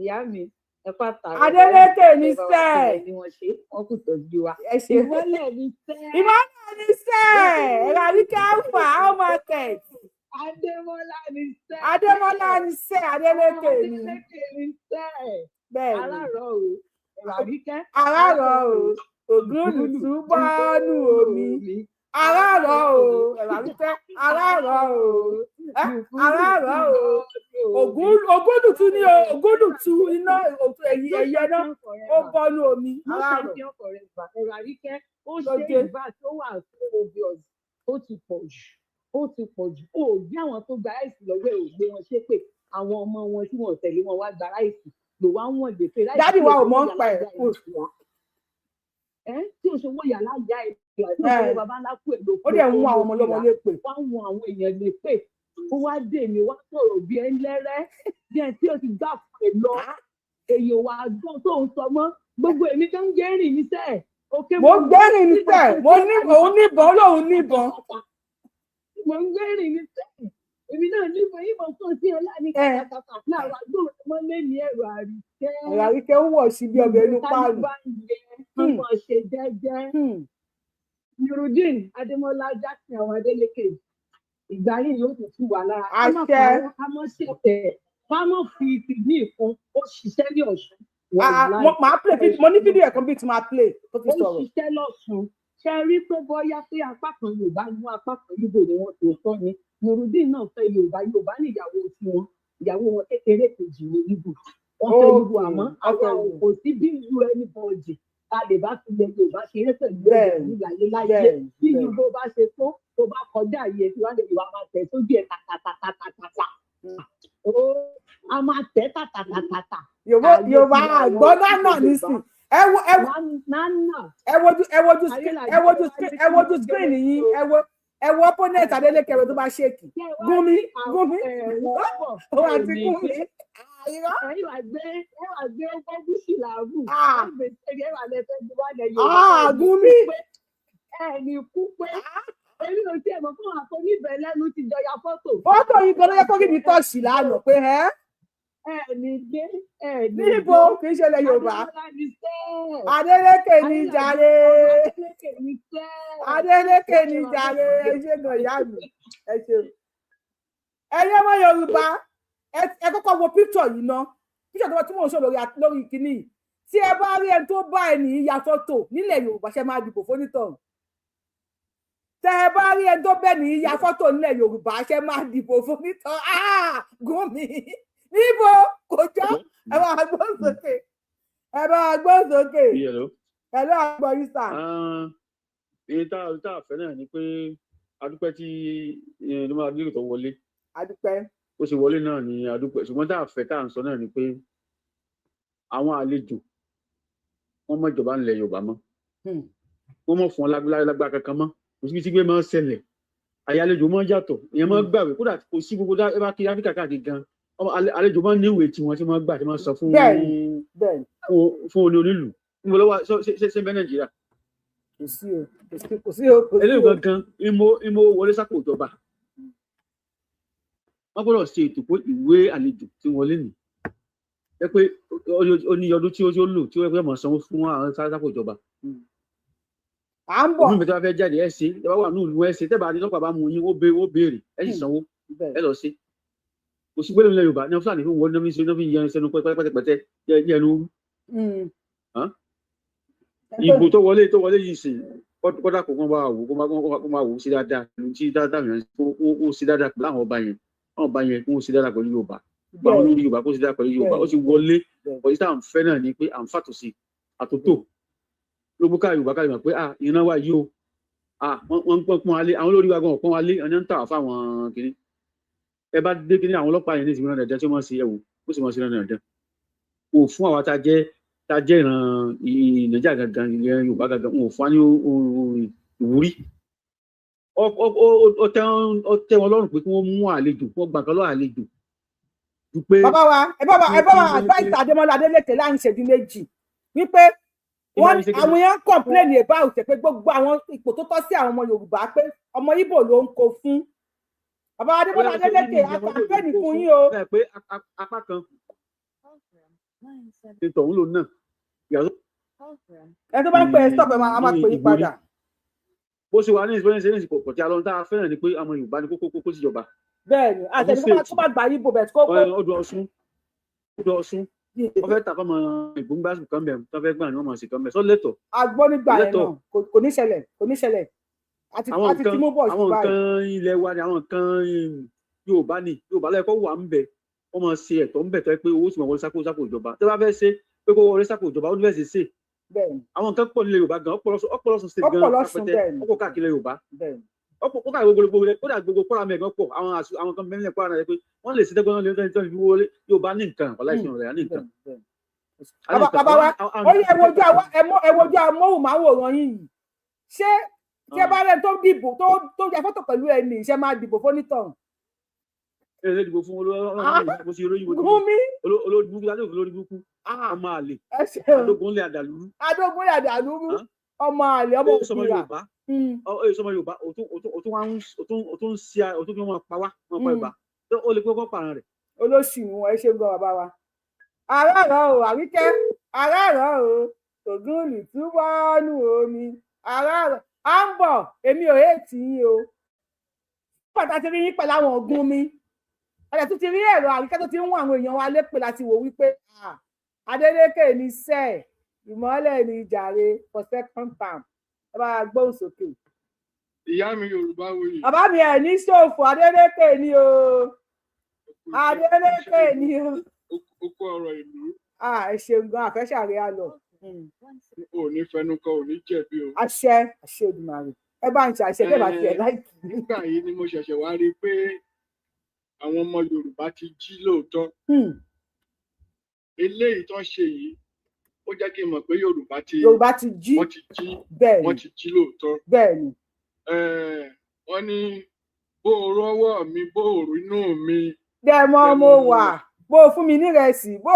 Ìyá mi ẹ pàtàkì Adeleke ní sẹ ni wọ́n ṣe wọ́n kò tọ́jú wa ìmọ́lẹ̀ ní sẹ Ero Arike alpha how market Adémọ́lá ní sẹ Adeleke ní sẹ bẹ́ẹ̀ alárọ̀ o Ero Arike alárọ̀ o ògúnlùtú bọ́ọ̀nù omi alárọ̀ o Ero Arike alárọ̀ o ògúnlùtú ní ògúnlùtú iná ẹ̀yẹ náà ó bọ́ọ̀nù omi alárọ̀. Ero Arike ó ṣe ìgbà tó wà obvious ó ti pọ̀ jù ó bí àwọn tó gba ráìsì lọ́wọ́ ẹ̀ ò gbé wọn ṣépè àwọn ọmọ wọn tí wọn tẹ̀lé wọn wá gba ráìsì lò wá wọn lè fẹ́ ráìsì. dádì wa ò mọ̀ ń pa ẹ̀ tí òṣòwò yàrá ìyá ẹ̀ ìṣòwò bàbá ńlá kú ẹ̀ ló ó dẹ̀ ń mú àwọn ọmọ ọlọ́mọ lé pè. wọ́n ń wọn àwọn èèyàn lè pè ó wá dé mi wá sọ̀rọ̀ bí ẹ ń lẹ́rẹ́ bí ẹ tí ó ti gbà fún ẹ lọ èyí ò wá gbọ́n tó ń sọ mọ́ gbogbo èmi tó ń gbẹ́rìn níṣẹ́ mo gbẹ́rìn níṣẹ́ mo ní òun níbọn lòun níbọn mo ń gbẹ́rìn níṣẹ́ èmi náà níbọn yìnbọn tó sí ẹ láàrin kàkàkà láwọn àgbọn mọ́ lẹ́ni ẹ̀rọ àríkẹ́ ẹ̀rọ àríkẹ́ ń wọ̀ sí bí ọbẹ̀ inú páàlù ọmọ ṣe jẹ́jẹ́ Nurudeen Adémọ́lá Jackson àwọn Adeleke ìgbà yìí yóò tún wà lára ká mọ́ ṣẹ̀tẹ̀ ká mọ́ fi ìpìlì ìfún ó ṣiṣẹ́ ní Ọ̀ṣun. mo ní fídíò ẹ̀kan bíi ti máa play tó fi sọ̀rọ̀. ó ṣiṣẹ́ lọ́sùn ṣe rí pé bóyá pé apá kan Yorùbá mú apá kan Ìgbò ni wọ́n tó tọ́ ni Nurudeen náà fẹ́ Yorùbá ní ìyàwó tiwọn ìyàwó wọn kékeré kejì ní Ìgbò wọ́n fẹ́ Ìgbò àmọ́ àwọn kò sí bí ìlú ẹni bọ̀ọ̀jì a lè bá fi lè Yorùbá ṣe é pẹ̀lú ìgbàlè láyé bí Yorùbá bá ṣe tó bá kọjá iye tí wọ́n lè Yorùbá máa tẹ̀ sójú ẹ̀ tàtàtàtàtàtà a máa tẹ̀ tàtàtàtàtà. Yorùbá àgbọ̀dá náà nísìn ẹ wojú screen yìí ẹ wo opponent Adeleke tó bá ṣèkì Gumi ó wà sí Gumi. Ẹ̀yin wà gbé ọgbọ́n gúúsì làágùn. Ẹ̀yin wà lẹ́fẹ̀ẹ́ ju wà lẹ́yìn. Gumi. Ẹ̀ẹ́nì kú pé èmi ò tiẹ̀ mọ̀ fún àpò níbẹ̀ lẹ́nu ti jọ ya fọ́tò. Fọ́tò yìí gan ló yẹ kó kí ni tọ́ọ̀sì lánàá pé ẹ́. Ẹ̀ẹ́nì gbé níbo kì í ṣẹlẹ̀ Yorùbá. Adeleke ni jàre. Adeleke ni jàre ẹ ṣe gan ìyá mi ẹ ṣe. Ẹ̀yin ọmọ Yorùbá ẹ kọ́kọ́ wo picture yìí ná picture tí mò ń sọ lórí kìíní tí ẹ bá rí ẹni tó bá ẹni ya fọ́tò nílẹ̀ Yorùbá ṣe máa dìbò fónítọ̀hún tẹ ẹ bá rí ẹni tó bẹ́ẹ̀ ní ya fọ́tò nílẹ̀ Yorùbá ṣe máa dìbò fónítọ̀hún Gumi níbo kò jọ ẹ bá gbọ́ sókè pẹ̀lú àgbọ̀ yìí sà. èyí tá a fẹ́ náà ni pé adúpẹ́ tí ló máa dúró tó wọlé. adúpẹ́. ó ṣe wọlé náà ni adúpẹ́ ṣùgbọ́n tá a fẹ́ tá à ń sọ náà ni pé àwọn àlejò wọ́n mọ̀ ìjọba ńlẹ̀ Yorùbá mọ́ wọ́n mọ̀ fún ọ lágbára kankan mọ́ kò síbi tí gbé máa ń ṣẹlẹ̀ àyàlejò máa ń yàtọ̀ ìyẹn máa ń gbàwé kódà kò sí gbogbo ẹ bá kiri Áfíríkà káàkiri gan àlejò máa ń ní ìwé tiwọn tí wọ́n gbà tí wọ́n sọ fún onílù níbo lọ́wọ́ ṣe bẹ́ Nàìjíríà. kò sí o. eléyìí gangan ìmọ̀ wọlé sápò ìjọba wọ́n gbọ́dọ̀ ṣe ètò pé ìwé àlejò tí wọ́n lé nì ẹ pé ó ní ọdún tí ó lò tí ó yẹ pé mọ̀ sanwó fún àwọn sápò ìjọba. à ń bọ̀. omi ìbẹ̀tẹ̀ bá fẹ́ jáde ẹ̀ ṣe ẹ bá wà ní ìlú ẹ̀ ṣe tẹ́ bá ní lọ́pàá bá mú yín ó béèrè ẹ̀ sì sanwó ẹ lọ ṣe. kò sí gbẹ́lẹ̀ ilẹ̀ Yorùbá ní Fúlàní fún wọn ní fi yẹn sẹ́nu pẹ́tẹ́pẹ́tẹ́ yẹn ló rú. ìbò tó wọlé yìí sì kọ́dà kó kán bá wò kó máa wò ó sí dáadáa ìlú tí dáadáa yẹn ó sí dáadáa pẹ̀lú àwọn ọba yẹn kó sí dáadáa pẹ̀lú Yorùbá gbogbo àwọn olórí Yorùbá kó sí dáadáa pẹ̀lú Yorùbá ó ti wọlé ọ̀yí tá à ń fẹ́ náà ni pé à ń fàtò sí àtòtò ló bó ká Yorùbá ká lè mọ̀ pé ìran wa yìí o wọ́n ń pọ́n wálé àwọn olórí wa gan ọ̀pọ́n wálé ọ̀nà ń tà wá fáwọn kìnní ẹ bá dé kìnní àwọn ọlọ́pàá yẹn ní ìsinmi náà dandan tí wọ́n ṣe ẹ̀wò ó sì mọ̀ sí náà dandan kò fún àwa tá a jẹ́ ìran Nàìjíríà gangan ìran Yorùbá gangan wọn ò fún wa ní ìwúrí ó tẹ́ wọn lọ́rùn pé kí wọ́n mú àlejò kí wọ́n gbà kan lọ́wọ́ àlejò. bàbá wa advice Adémọ́lá Adeleke láàrin ìṣẹ́jú méjì wípé àwọn èèyàn complain about pé gbogbo àwọn ipò tó tọ́ sí àwọn ọmọ Yorùbá pé ọmọ Ìgbò ló ń kó fún bàbá Adémọ́lá Adeleke àpàpẹ́ẹ̀nì fún yín o. pé apá kan ètò òun lò náà yàtọ̀. ẹ tó bá ń pè é stop ẹ máa pè é padà. bó ṣe wà ní ìsìnkú ní ìsìnkú tí a lọ ń tá a fẹ́ràn ni pé àwọn Yorùbá ní kókó síjọba. bẹ́ẹ̀ni àtẹnudọ́ tó bá gbà yí bò bẹ́ẹ̀ kókó. ọdún Ọ̀ṣun wọ́n fẹ́ ta fọ́mọ ìgbóngbàsù kan bẹ̀ tó fẹ́ gbà ní wọ́n mọ̀ sí kan bẹ̀ sọ lẹ́tọ̀. agbónígbà yẹn náà kò ní ṣẹlẹ̀ àti tí mo bọ̀ sí báyìí. àwọn nǹkan ilẹ̀ wa ni àwọn nǹkan Yorùbá lẹ́kọ̀ọ́ wà ń bẹ̀ wọ́n mọ̀ ṣe ẹ̀tọ́ ń bẹ̀ tó yẹ pé owó sì mọ̀ wọlé sápò ìjọba tó bá fẹ́ ṣe pé kó wọlé sápò ìjọba ó ní fẹ́ ṣe àwọn nǹkan pọ̀ nílẹ̀ Yorùbá gan ọ̀pọ̀lọpọ̀ state gan apẹtẹ ọ̀pọ̀ káàkiri Yorùbá ọ̀pọ̀ káàkiri gbogbo kọ́ra mẹ́gan pọ̀ àwọn kan mẹ́rin kọ́ra náà pé wọ́n lè ṣe dẹ́gbọ́n náà lè tẹ́ fi wọlé Yorùbá ní nǹkan ọ̀la ìṣẹ̀lẹ̀ rẹ̀ ní nǹkan. bàbá wa ó yẹ ẹwojú amóhùnmáwòrán yìí ṣé tí ẹ bá rẹ tó dìbò tó ya fọ́tò pẹ̀lú ẹni ṣe máa dìbò fónítọ̀hún. Ẹ dìbò fún olórí bó ṣe olórí bó olórí burúkú láti òfin olórí burúkú. Ọmọ àlè. Adógúnlé àdàlúrú. Adógúnlé àdàlúrú. Ọmọ àlè ọmọ òkúra. Sọmọ Yorùbá o tún ń ṣe o tún fi wọn pa wá wọn pa Yorùbá. Ó lè pé kó pààrọ̀ rẹ̀. Olóṣì ni wọn ẹ ṣe ń gbọ́ bàbá wa. Arárọ̀ o Àríkẹ́, arárọ̀ o Ògúnlì túbọ̀ nù omi. Arárọ̀ à ń bọ̀ èmi ò hẹ́ẹ̀tì yín o. Pàtàkì rí yín pẹ̀lú àwọn ọ̀gùn mi. Ẹ̀rẹ̀ tó ti rí ẹ̀rọ Àríkẹ́ tó ti ń wọ àwọn èèyàn wa lépè láti wò wípé Adeleke ní sẹ́ẹ̀ ìmọ́lẹ̀ ní jàre for second term. Ẹ bá gbóhùn sókè. Ìyá mi Yorùbá wòye. Bàbá mi ẹ̀ ní ṣòfò Adeleke ni o. Adeleke ni o. Ó kó ọ̀rọ̀ ìlú. Ẹ ṣeun gan àfẹ́sàrẹ́ àlọ́. Ò ní fẹnukọ ò ní jẹ̀bi o. Àṣẹ Èdùmàrè. Ẹ bá ń ṣe àṣẹ bẹ́ẹ̀ bá tiẹ̀ láìpẹ́. Nígbà yìí ni mo ṣẹ̀ṣẹ̀ wá rí i pé àwọn ọmọ Yorùbá ti jí lóòótọ́. Eléyìí tó ń ṣe yìí ó jẹ́ kí n mọ̀ pé Yorùbá ti jí. Wọ́n ti jí. Bẹ́ẹ̀ni. Wọ́n ti jí lóòótọ́. Bẹ́ẹ̀ni. Wọ́n ní bó o rọ́wọ́ mi bó o inú mi. Dẹ̀mọ́ mo wà bó o fún mi nírẹsì bó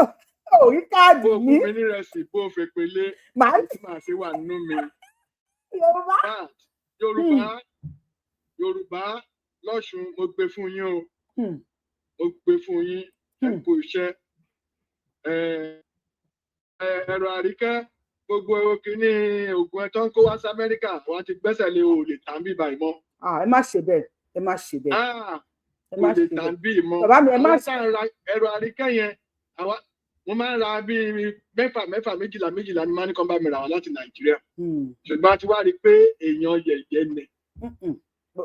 o rí káàdì mi. Bó o fún mi nírẹsì bó o fèpèlé. Màá ṣe wà nínú mi. Yorùbá lọ́ṣun mo gbé fún yín o. Mo gbé fún yín ẹ kú iṣẹ́. Ẹ̀rọ Àríkẹ́ gbogbo kínní oògùn ẹ̀tọ́ ń kó wá sí Amẹ́ríkà wọ́n ti gbẹ́sẹ̀ lé o lè tàn bí báyìí mọ́. Ẹ má ṣe bẹ́ẹ̀ ẹ má ṣe bẹ́ẹ̀. Kò lè tàn bí mọ́. Bàbá mi ẹ má ṣe. Ẹ̀rọ Àríkẹ́ yẹn mo máa ń ra bíi mẹ́fà méjìlá ni máa ní kàn bá mi rà wá láti Nàìjíríà. Ṣùgbọ́n a ti wá rí i pé èèyàn yẹ̀yẹ́ ni.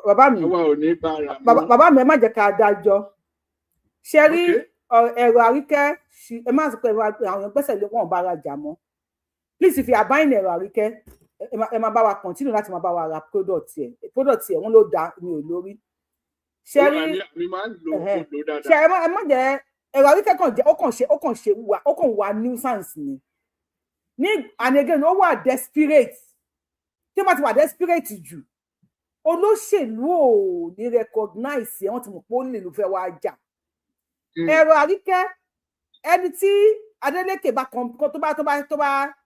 Bàbá mi àwa ò ní bá ara mọ́. Bàbá mi ẹ má jẹ́ ká dájọ́. Ṣé rí Ẹ̀rọ Àríkẹ́ ẹ má sọ pé àwọn gbẹ́sẹ̀ lé wọn bá ara jà mọ́. Please if you are buying Ẹ̀rọ Àríkẹ́ ẹ máa bá wa continue láti máa bá wa ra product ẹ̀ wọ́n ló dá mi ò lórí. Ṣé rí mi máa ń lò ó dáadáa. ṣé ẹ má jẹ́ Ẹ̀rọ Àríkẹ́ kàn jẹ́ ó kàn wà nuisance ni. Ní and again ó wà desperate tí wọ́n ti wà desperate jù olóṣèlú ò ní recognize ẹ̀ wọ́n ti mọ̀ pé ó lè ló fẹ́ wá jà. Ẹ̀rọ Àríkẹ́ ẹni tí Adeleke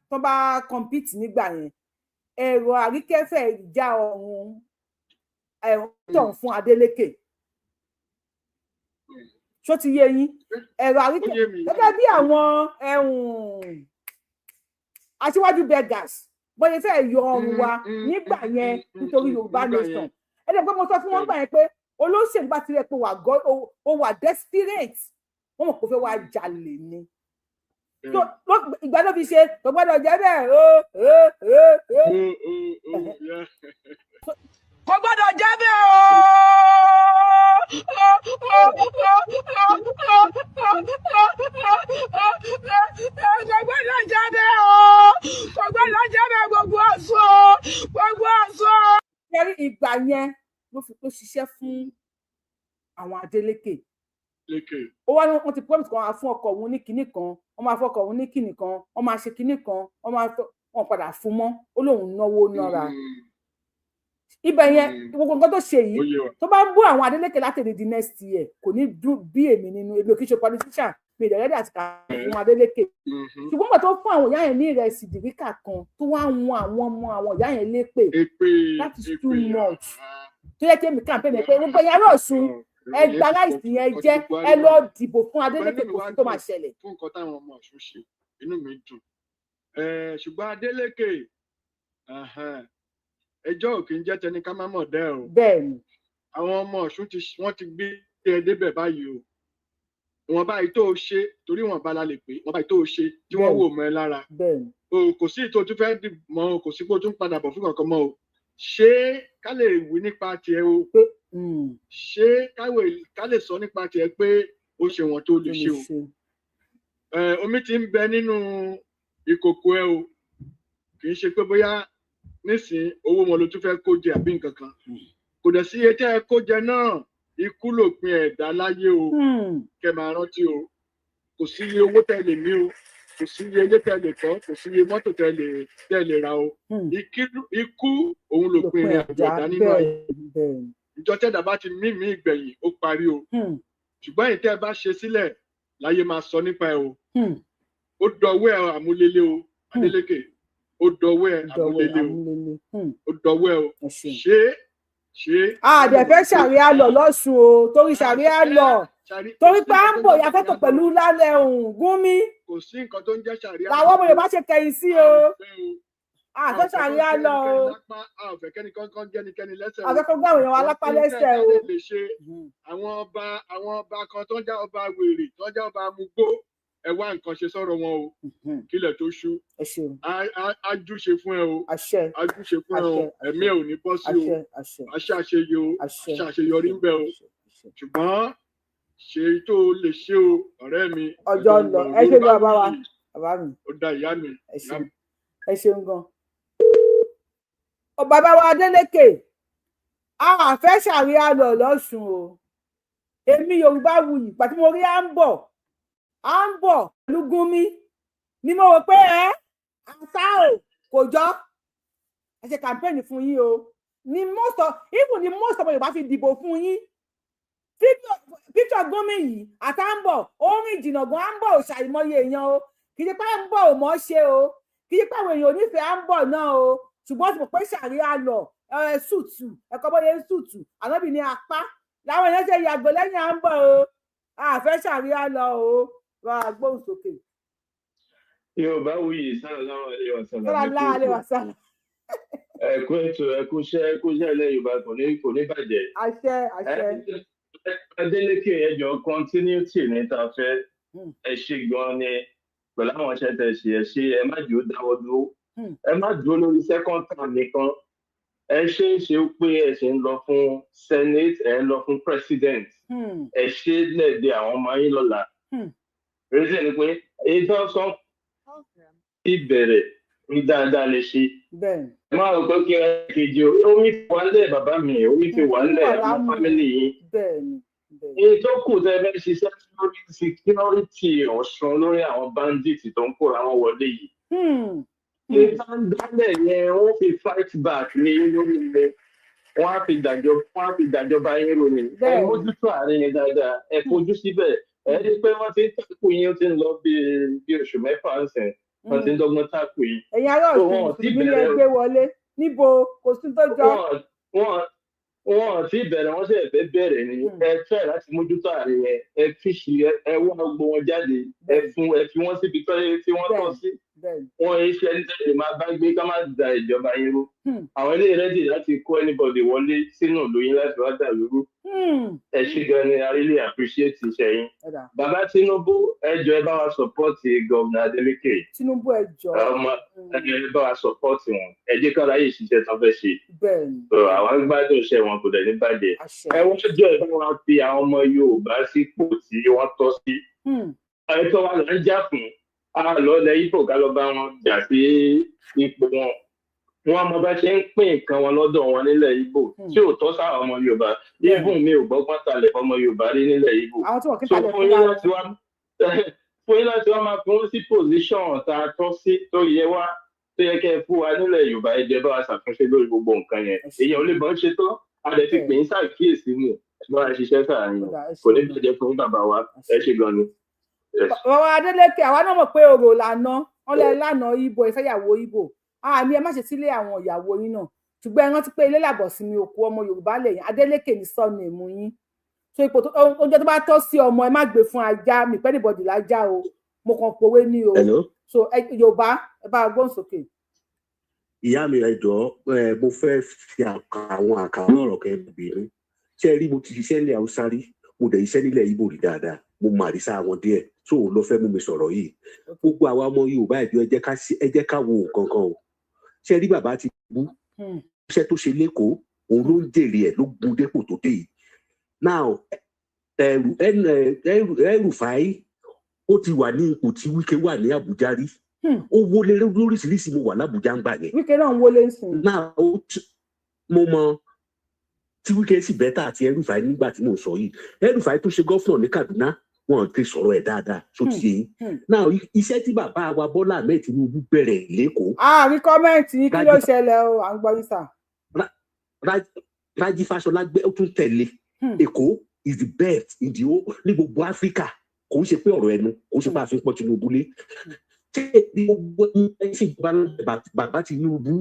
tó bá compete nígbà yẹn Ẹ̀rọ Àríkẹ́ fẹ́ já ọrùn tọ̀hún fún Adeleke. Ṣó ti yé yín Ẹ̀rọ Àríkẹ́ gẹ́gẹ́ bí àwọn aṣíwájú beggars bóyá fẹ́ yọ ọrùn wa nígbà yẹn nítorí Yorùbá nation ẹni pé mo sọ fún wọn gbà yẹn pé olóṣèlú bá ti rẹ pé ó wà desperate wọn mọ̀ pé ó fẹ́ wá jalè ni ìgbà tó fi ṣe kò gbọ́dọ̀ jẹ́ bẹ́ẹ̀ kò gbọ́dọ̀ jẹ́ bẹ́ẹ̀ gbogbo ọ̀ṣọ́. Kẹ́rí ìgbà yẹn ló ṣiṣẹ́ fún àwọn Adeleke. Ó wá ní wọ́n ti promise kan fún ọkọ òun ní kinní kan wọ́n máa fọkọ òun ní kinní kan wọ́n máa ṣe kinní kan wọ́n padà fún mọ́ ó lóun náwó nára. Ibẹ̀ yẹn gbogbo nǹkan tó ṣe yìí tó bá ń bú àwọn Adeleke láti di next year kò ní dùn bí èmi nínú ebi òkè ṣe politician mi ìdẹ̀rẹ́dẹ̀ àti kà fún Adeleke. Ṣùgbọ́n gbà tó fún àwọn ìyá yẹn ní ìrẹsì dìríkà kan tó wá ń wọn àwọn ọmọ àwọn ìyá yẹn lépè that is too much. Tó yẹ kí èmi campaign ẹ pé gbogbo ẹ̀yà rẹ̀ Ọ̀ṣun ẹ gba láìsí yẹn jẹ́ ẹ lọ dìbò fún Adeleke kò sí tó máa ṣẹlẹ̀. Fún nǹkan táwọn ọmọ Ọ̀ṣun ṣe inú mi dùn ṣùgbọ́n Adeleke ẹjọ́ ò kì í jẹ́ tẹni ká má mọ̀ dẹ́ o. Bẹ́ẹ̀ni. Àwọn ọmọ Ọ̀ṣun wọ́n ti gbé ẹ débẹ̀ báyìí o. Ìwọ̀n báyìí tó o ṣe torí wọ́n bá la lè pé wọ́n báyìí tó o ṣe tí wọ́n wò mọ́ ẹ lára. Bẹ́ẹ̀ni. O kò sí ìtò tó fẹ́ dì mọ́ o kò sí pé o tún padà bọ̀ fún kankan mọ́ o. Ṣé ká lè wí nípa tiẹ̀ o? Ṣé ká lè sọ nípa tiẹ̀ pé o ṣe wọ́n tó lè ṣe o? Omi ti ń bẹ nínú ìkòkò ẹ o. Kì í ṣe pé bóyá nísìn owó wọn ló tún fẹ́ kó jẹ àbí nǹkan kan kò dẹ̀ sí iye tẹ́ ẹ kó jẹ náà ikú lòpin ẹ̀dá láyé o kẹ́ máa rántí o kò sí iye owó tẹ́ lè ní o kò sí iye ilé tẹ́ lè kọ́ kò sí iye mọ́tò tẹ́ lè ra o ikú òun lòpin ẹ̀dá nínú ayé ìjọ tẹ́dá bá ti mímí ìgbẹ̀yìn ó parí o ṣùgbọ́n ìtẹ́ bá ṣe sílẹ̀ láyé máa sọ nípa ẹ o ó dọwọ́ ẹ àmúlélé o Adeleke ó dọwọ́ ẹ àmúlélé o ó dọwọ́ ẹ o ṣe. àdẹ̀fẹ́ ṣàríà lọ lọ́sùn o torí ṣàríà lọ torí pé à ń bò yàtọ̀ pẹ̀lú lálẹ́ òun Gúnmi. kò sí nǹkan tó ń jẹ́ ṣàríà. làwọn ọmọ Yorùbá ṣe kẹ̀yìn sí o. àfẹ́ ṣàríà lọ o. àfẹ́ kẹ́nìkan gẹ́nikẹ́ni lẹ́sẹ̀ o. àfẹ́ kó gbàwé wọn alápá lẹ́sẹ̀ o. àwọn ọba kan tó ń já ọba wèrè tó ń já ọba amúgbó ẹ wá nǹkan ṣe sọ̀rọ̀ wọn o kílẹ̀ tó ṣú ajúṣe fún ẹ o ajúṣe fún ẹ o ẹ̀mí ẹ ò ní bọ́ sí o aṣàṣeyẹ o aṣàṣeyọrí ń bẹ o ṣùgbọ́n ṣe tó lè ṣe o ọ̀rẹ́ mi. ọjọ́ lọ ẹ ṣe lọ bàbá mi. ó da ìyá mi. ẹ ṣeun gan. bàbá wa Adeleke a fẹ́ ṣàríà lọ lọ́sùn o èmi Yorùbáwùyí pàtí mo rí à ń bọ̀ pẹ̀lú Gúnmi ni mo rò pé àṣà ò kò jọ ẹ ṣe kàmpẹ́ẹ̀nì fún yín o ni most of Yorùbá fi dìbò fún yín píkítọ̀ Gúnmi yìí àtàǹbọ̀ orin ìjìnà gan àǹbọ̀ ò ṣàìmọye èèyàn o kì í ṣe pé àǹbọ̀ ò mọ̀ ṣe o kì í ṣe pé àwọn èèyàn ò nífẹ̀ẹ́ àǹbọ̀ náà o ṣùgbọ́n tí mo pé ṣàríà lọ sùtù ẹ̀kọ́ bóyá sùtù ànábì ní apá làwọn èèyàn ṣe yàgò lẹ́yìn àǹbọ̀ o àfẹ́ ṣàríà lọ o wà á gbóhùn sókè. Yorùbáwùyí sallallahu alaihi wasallam. ẹkú ètò ẹkú iṣẹ́ ilẹ̀ Yorùbá kò ní bàjẹ́. àṣẹ. Adeleke ẹjọ continuity ní ta fẹ́ ẹ ṣe gan ni pẹ̀lú àwọn iṣẹ́ tẹ́ ṣe ẹ ṣe ẹ má jù ú dáwọ́ dúró ẹ má dúró lórí second term nìkan ẹ ṣe pé ẹ ṣe ń lọ fún senate ẹ ń lọ fún president ẹ ṣe lẹ́ẹ̀dẹ̀ àwọn ọmọ yín lọ́la reason ni pé èyí tó sọ ìbẹ̀rẹ̀ ní dáadáa lè ṣe ẹ má rò pé kí ẹ kejì omi ti wà nílẹ̀ bàbá mi omi ti wà nílẹ̀ àwọn family yìí èyí tó kù tẹ́ fẹ́ ṣiṣẹ́ lórí security Ọ̀ṣun lórí àwọn bandits tó ń kóra wọn wọlé yìí ní sáńdálẹ̀ yẹn wọ́n fi fight back ní lórí ilẹ̀ wọ́n á fi dàjọba yín ròyìn ẹ mójútó àárín yẹn dáadáa ẹ fojú síbẹ̀ ẹ rí i pé wọ́n ti ń tàkù yín ó ti ń lọ bí oṣù mẹ́fà ń sìn wọ́n ti ń dọ́gbọ́n tàkù yín. ẹ̀yin ará Ọ̀ṣun ìbílẹ̀ ẹgbẹ́ wọlé níbo kò sí tó jọ. wọ́n ti bẹ̀rẹ̀ wọ́n sì fẹ́ bẹ̀rẹ̀ ni ẹ fẹ́ láti mójútó àárín yẹn ẹ fíṣì ẹ wọ́n gbọ́ wọn jáde ẹ fi wọ́n síbi tí wọ́n tọ́ sí wọn ṣe ẹni tẹ́lẹ̀ máa bá gbé ká má da ìjọba yín rú àwọn ilé rẹ́dì láti kó anybody wọlé sínú ìlú yín láti wá dàlú rú ẹ ṣe gan ni I really appreciate iṣẹ́ yín bàbá Tinubu ẹ jọ̀ọ́ ẹ bá wa support gómìnà Adeleke Tinubu ẹ jọ̀ọ́ ẹ bá wa support wọn ẹ jẹ́ kára yìí ṣiṣẹ́ tán fẹ́ ṣe àwọn gbádùn iṣẹ́ wọn kò dẹ̀ ní bàjẹ́ ẹ wọ́n jọ ẹ bá wa fi àwọn ọmọ Yorùbá sípò tí wọ́n tọ́ sí ẹ tọ́ wa lọ ń jà fún lọ́lẹ̀ Ìgbò ká lọ bá wọn jà sí ipò wọn mọ bá ṣe ń pín nǹkan wọn lọ́dọ̀ wọn nílẹ̀ Ìgbò tí ò tọ́ sáwọn ọmọ Yorùbá ibùn mi ò gbọ́gbọ́n talẹ̀ fọmọ Yorùbá rí nílẹ̀ Ìgbò so fún yín láti wá máa fi wọ́n sí pòsíṣọ̀n tá a tọ́ sí tó yẹ kẹ́ ẹ fún wa nílẹ̀ Yorùbá ẹ jẹ́ bá wa ṣàtúnṣe lórí gbogbo nǹkan yẹn èèyàn ò lè bọ́ ṣe tán a lè fi pè ń ṣàkíyèsí nù bá a ṣiṣẹ́ sàárín kò ní bàjẹ́ fún bàbá wa ẹ ṣe gan ni. Bàbá Adeleke àwa náà mọ̀ pé orò lànà wọn lẹ lànà Ìgbò ìfẹ́yàwó Ìgbò àmì ẹ má ṣe sílé àwọn ìyàwó yín náà ṣùgbọ́n ẹ rántí pé ilé làbọ̀ sí mi òkú ọmọ Yorùbá lẹ́yìn Adeleke ní sọ́ọ̀nù èmú yín so ipò oúnjẹ tó bá tọ́ sí ọmọ ẹ má gbé fún ajá mi pẹ́ níbọ̀dì lájá o mo kàn pòwe ní o so Yorùbá ẹ bá gbóhùn sókè. ìyá mi ẹ jọ̀ọ́ mo fẹ́ fi àwọn àkàrà ọ̀rọ̀ kẹ́ẹ̀bìnrin ṣé ẹ rí mo ti ṣiṣẹ́ ilẹ̀ Haúsá rí mo dẹ̀ iṣẹ́ nílẹ̀ Ìgbò rí dáadáa mo mà rí sáà wọn díẹ̀ tó o lọ fẹ́ mú mi sọ̀rọ̀ yìí gbogbo àwa ọmọ Yorùbá ẹjọ ẹ jẹ́ ká wo nǹkan kan o ṣe rí bàbá Tinubu iṣẹ́ tó ṣe lẹ́kọ̀ọ́ òun ló ń jèrè ẹ̀ ló gun dépò tó dé yìí now El-Rufai ó ti wà ní ipò tí Wike wà ní Àbújá rí ó wọlé lóríṣiríṣi mo wà l'Àbújá ń gbà yẹn Wike náà ń wọlé sùn now mo mọ tí Wike sì bẹ́tà àti El-Rufai nígbà tí mo sọ yìí El-Rufai tó ṣe gọ́fúnà ní Kaduna wọn ti sọ̀rọ̀ ẹ̀ dáadáa tó ti yé náà iṣẹ́ tí bàbá wa Bọ́lá Ahmed Tinubu bẹ̀rẹ̀ lẹ́kọ̀ọ́. rí kọ́mẹ́ǹtì yìí kí ló ṣẹlẹ̀ o à ń gbọ́ yín sà. Rájí Fáṣọlá ó tún tẹ̀lé Èkó is the best in the whole ní gbogbo Áfíríkà kò ń ṣe pé ọ̀rọ̀ ẹnu kò ń ṣe pé àfihàn pọ̀ Tinubu lé ṣé ní gbogbo ẹ̀sìn bàbá Tinubu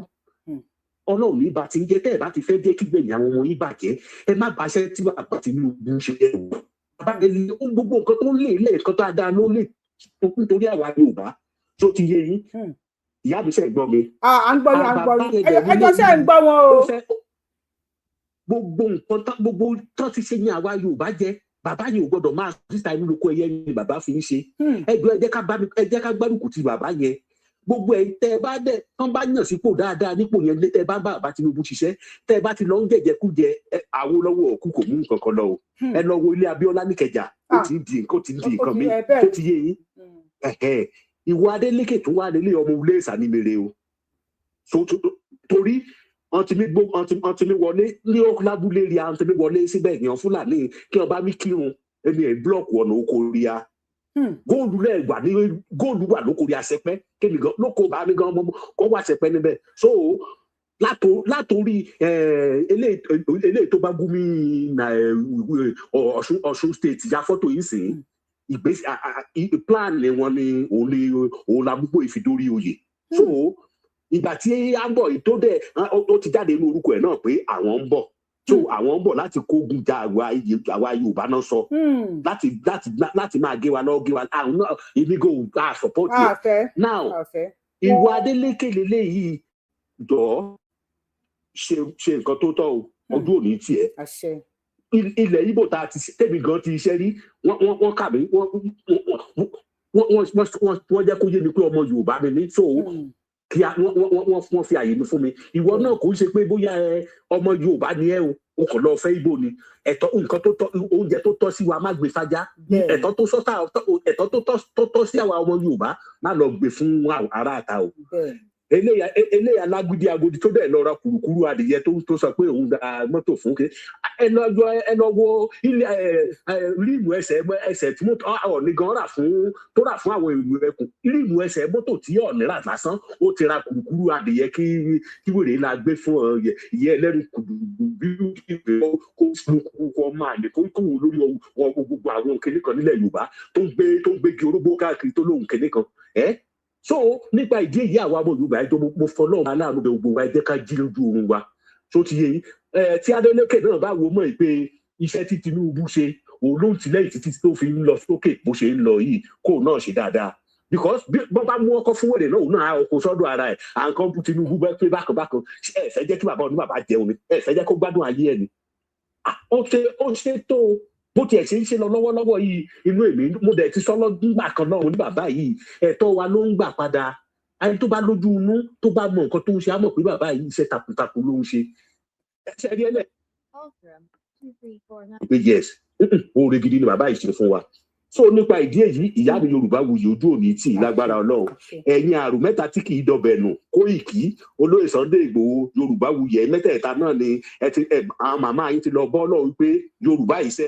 Ọlọ́run ní bá ti ń jẹ́ tẹ́ ẹ̀ bá ti fẹ́ jẹ́ kí gbẹ̀yìn àwọn ọmọ yín bàjẹ́ ẹ má bàṣẹ́ tí bàbá Tinubu ṣe é wò bàbá gbogbo nǹkan tó lè nǹkan tó dáa ló lè nítorí àwa Yorùbá tó ti yé yín ìyá mi ṣe gbọ́ mi. À ń gbọ́ yín, à ń gbọ́ yín. Ẹjọ́ ṣe ń gbọ́ wọn o. Gbogbo nǹkan gbogbo tó ti ṣe ní àwa Yorùbá jẹ́ bàbá yìí ò gbọ́dọ̀ máa síta inú lóko ẹyẹ ni bàbá fi ń ṣe. Ẹjọ́ ẹ jẹ́ ká gbárùkù ti bàbá yẹn. Gbogbo ẹ̀ tẹ́ ẹ bá dẹ̀ tán bá yàn sípò dáadáa nípò yẹn lé tẹ́ ẹ bá bàbá Tinubu ṣiṣẹ́ tẹ́ ẹ bá ti lọ ń jẹ̀jẹ̀kújẹ Awólọ́wọ̀ òkú kò mú nǹkan kan lọ o. Ẹ lọ wo ilé Abíọ́lá níkẹjà ó ti ń di nǹkan mi tó ti yé yín. Ìwọ Adeleke tó wà nílé ọmọ ilé ìsànímere o. Torí ọtí mi wọlé ní lábúlé rí àǹtí mi wọlé síbẹ̀ ènìyàn Fúlàní kí ọba mi kírun ẹni ẹ̀ búlọ̀kù ọ̀nà oko rí a. Góòlù lẹ̀ wà ní góòlù wà lóko rí asẹpẹ́ kémi gan lóko bá mi gan ọmọ kọ́ wà sẹpẹ́ níbẹ̀. So látòrí eléyìí tó bá gún mi Ọ̀ṣun state ya fọ́tò yìí sìn ìgbésí plan wọn ni òun la gbogbo ìfidórí oyè. So ìgbà tí à ń bọ̀ yìí tó dẹ̀ ó ti jáde ní orúkọ ẹ̀ náà pé àwọn ń bọ̀ so àwọn ń bọ̀ láti kógun ja àwa Yorùbá náà sọ láti máa gé wa lọ́wọ́ gé wa àwọn náà èmi kò gba support yẹn. Now ìwà Adeleke lélẹ́yìí jọ ṣe nǹkan tó tọ́ o ọdún òní tiẹ̀ ilẹ̀ Ìgbò tá a ti tẹ̀mí gan ti iṣẹ́ rí wọ́n kà mí wọ́n jẹ́ kó yé mi pé ọmọ Yorùbá mi ní so kí wọ́n fi àyè mi fún mi ìwọ náà kò ń ṣe pé bóyá ọmọ Yorùbá ni ẹ o kò lọ fẹ́ Ìgbò ni ẹ̀tọ́ nǹkan tó tọ́ oúnjẹ tó tọ́ sí wa má gbé fájá ẹ̀tọ́ tó tọ́ sí àwa ọmọ Yorùbá má lọ gbé fún ará àta o eléyà alágídí agodi tó dẹ̀ lọ ra kùrùkùrù adìyẹ tó sọ pé òun da mọ́tò fún kí ẹ lọ wo ríìmù ẹsẹ̀ tí Ọọ̀ni gan rà fún àwọn ìlú ẹkùn ríìmù ẹsẹ̀ mọ́tò tí Ọọ̀ni rà lásán ó ti ra kùrùkùrù adìyẹ kí wèrè la gbé fún ìyẹn ẹlẹ́rìí kùdùdù bí kò kó máa lè tó ń kó lórí gbogbo àwọn òkèlè kan nílẹ̀ Yorùbá tó ń gbégi orógbó káàkiri tó lóhùn kèlè kan so nípa ìdí èyí àwa ọmọ Yorùbá ẹjọ mo fọlọ́run aláàánú bẹ gbogbo wa ẹ jẹ́ ká jí lójú oorun wa tó ti yé yín tí Adeleke náà bá wo mọ́ pé iṣẹ́ tí Tinubu ṣe òun ló ń tilẹ̀yìn títí tó fi ń lọ sókè bó ṣe ń lọ yìí kó náà ṣe dáadáa because bọ́n bá mú ọkọ fún wèrè náà òun náà ọkọ sọ́dọ̀ ara ẹ̀ à ń kọ́ bú Tinubu bẹ́ẹ̀ pé bákan ẹ fẹ́ jẹ́ kí bàbá oníbàbá jẹun ni ẹ fẹ́ jẹ́ kó gbádùn ayé ẹ̀ ni ó ṣe tó bó tiẹ̀ ṣe ń ṣe lọ lọ́wọ́lọ́wọ́ yìí inú èmi mo dẹ̀ ti sọ lọ́gbà kan náà mo ní bàbá yìí ẹ̀tọ́ wa ló ń gbà padà ẹni tó bá lójú inú tó bá mọ nǹkan tó ń ṣe á mọ̀ pé bàbá yìí iṣẹ́ takuntakun ló ń ṣe ẹsẹ̀ rí ẹlẹ́ pé yes oore gidi ni bàbá yìí ṣe fún wa so nípa ìdí èyí ìyá mi Yorùbá wuyì ojú òní tì lágbára Ọlọ́run ẹ̀yin àrùn mẹ́ta tí kì í dọbẹ̀ nù Kóìkí Olóyè Sunday Ìgbòho Yorùbá wuyì mẹ́tẹ̀ẹ̀ta náà ni àwọn màmá yín ti lọ bọ́ Ọlọ́run pé Yorùbá yìí ṣe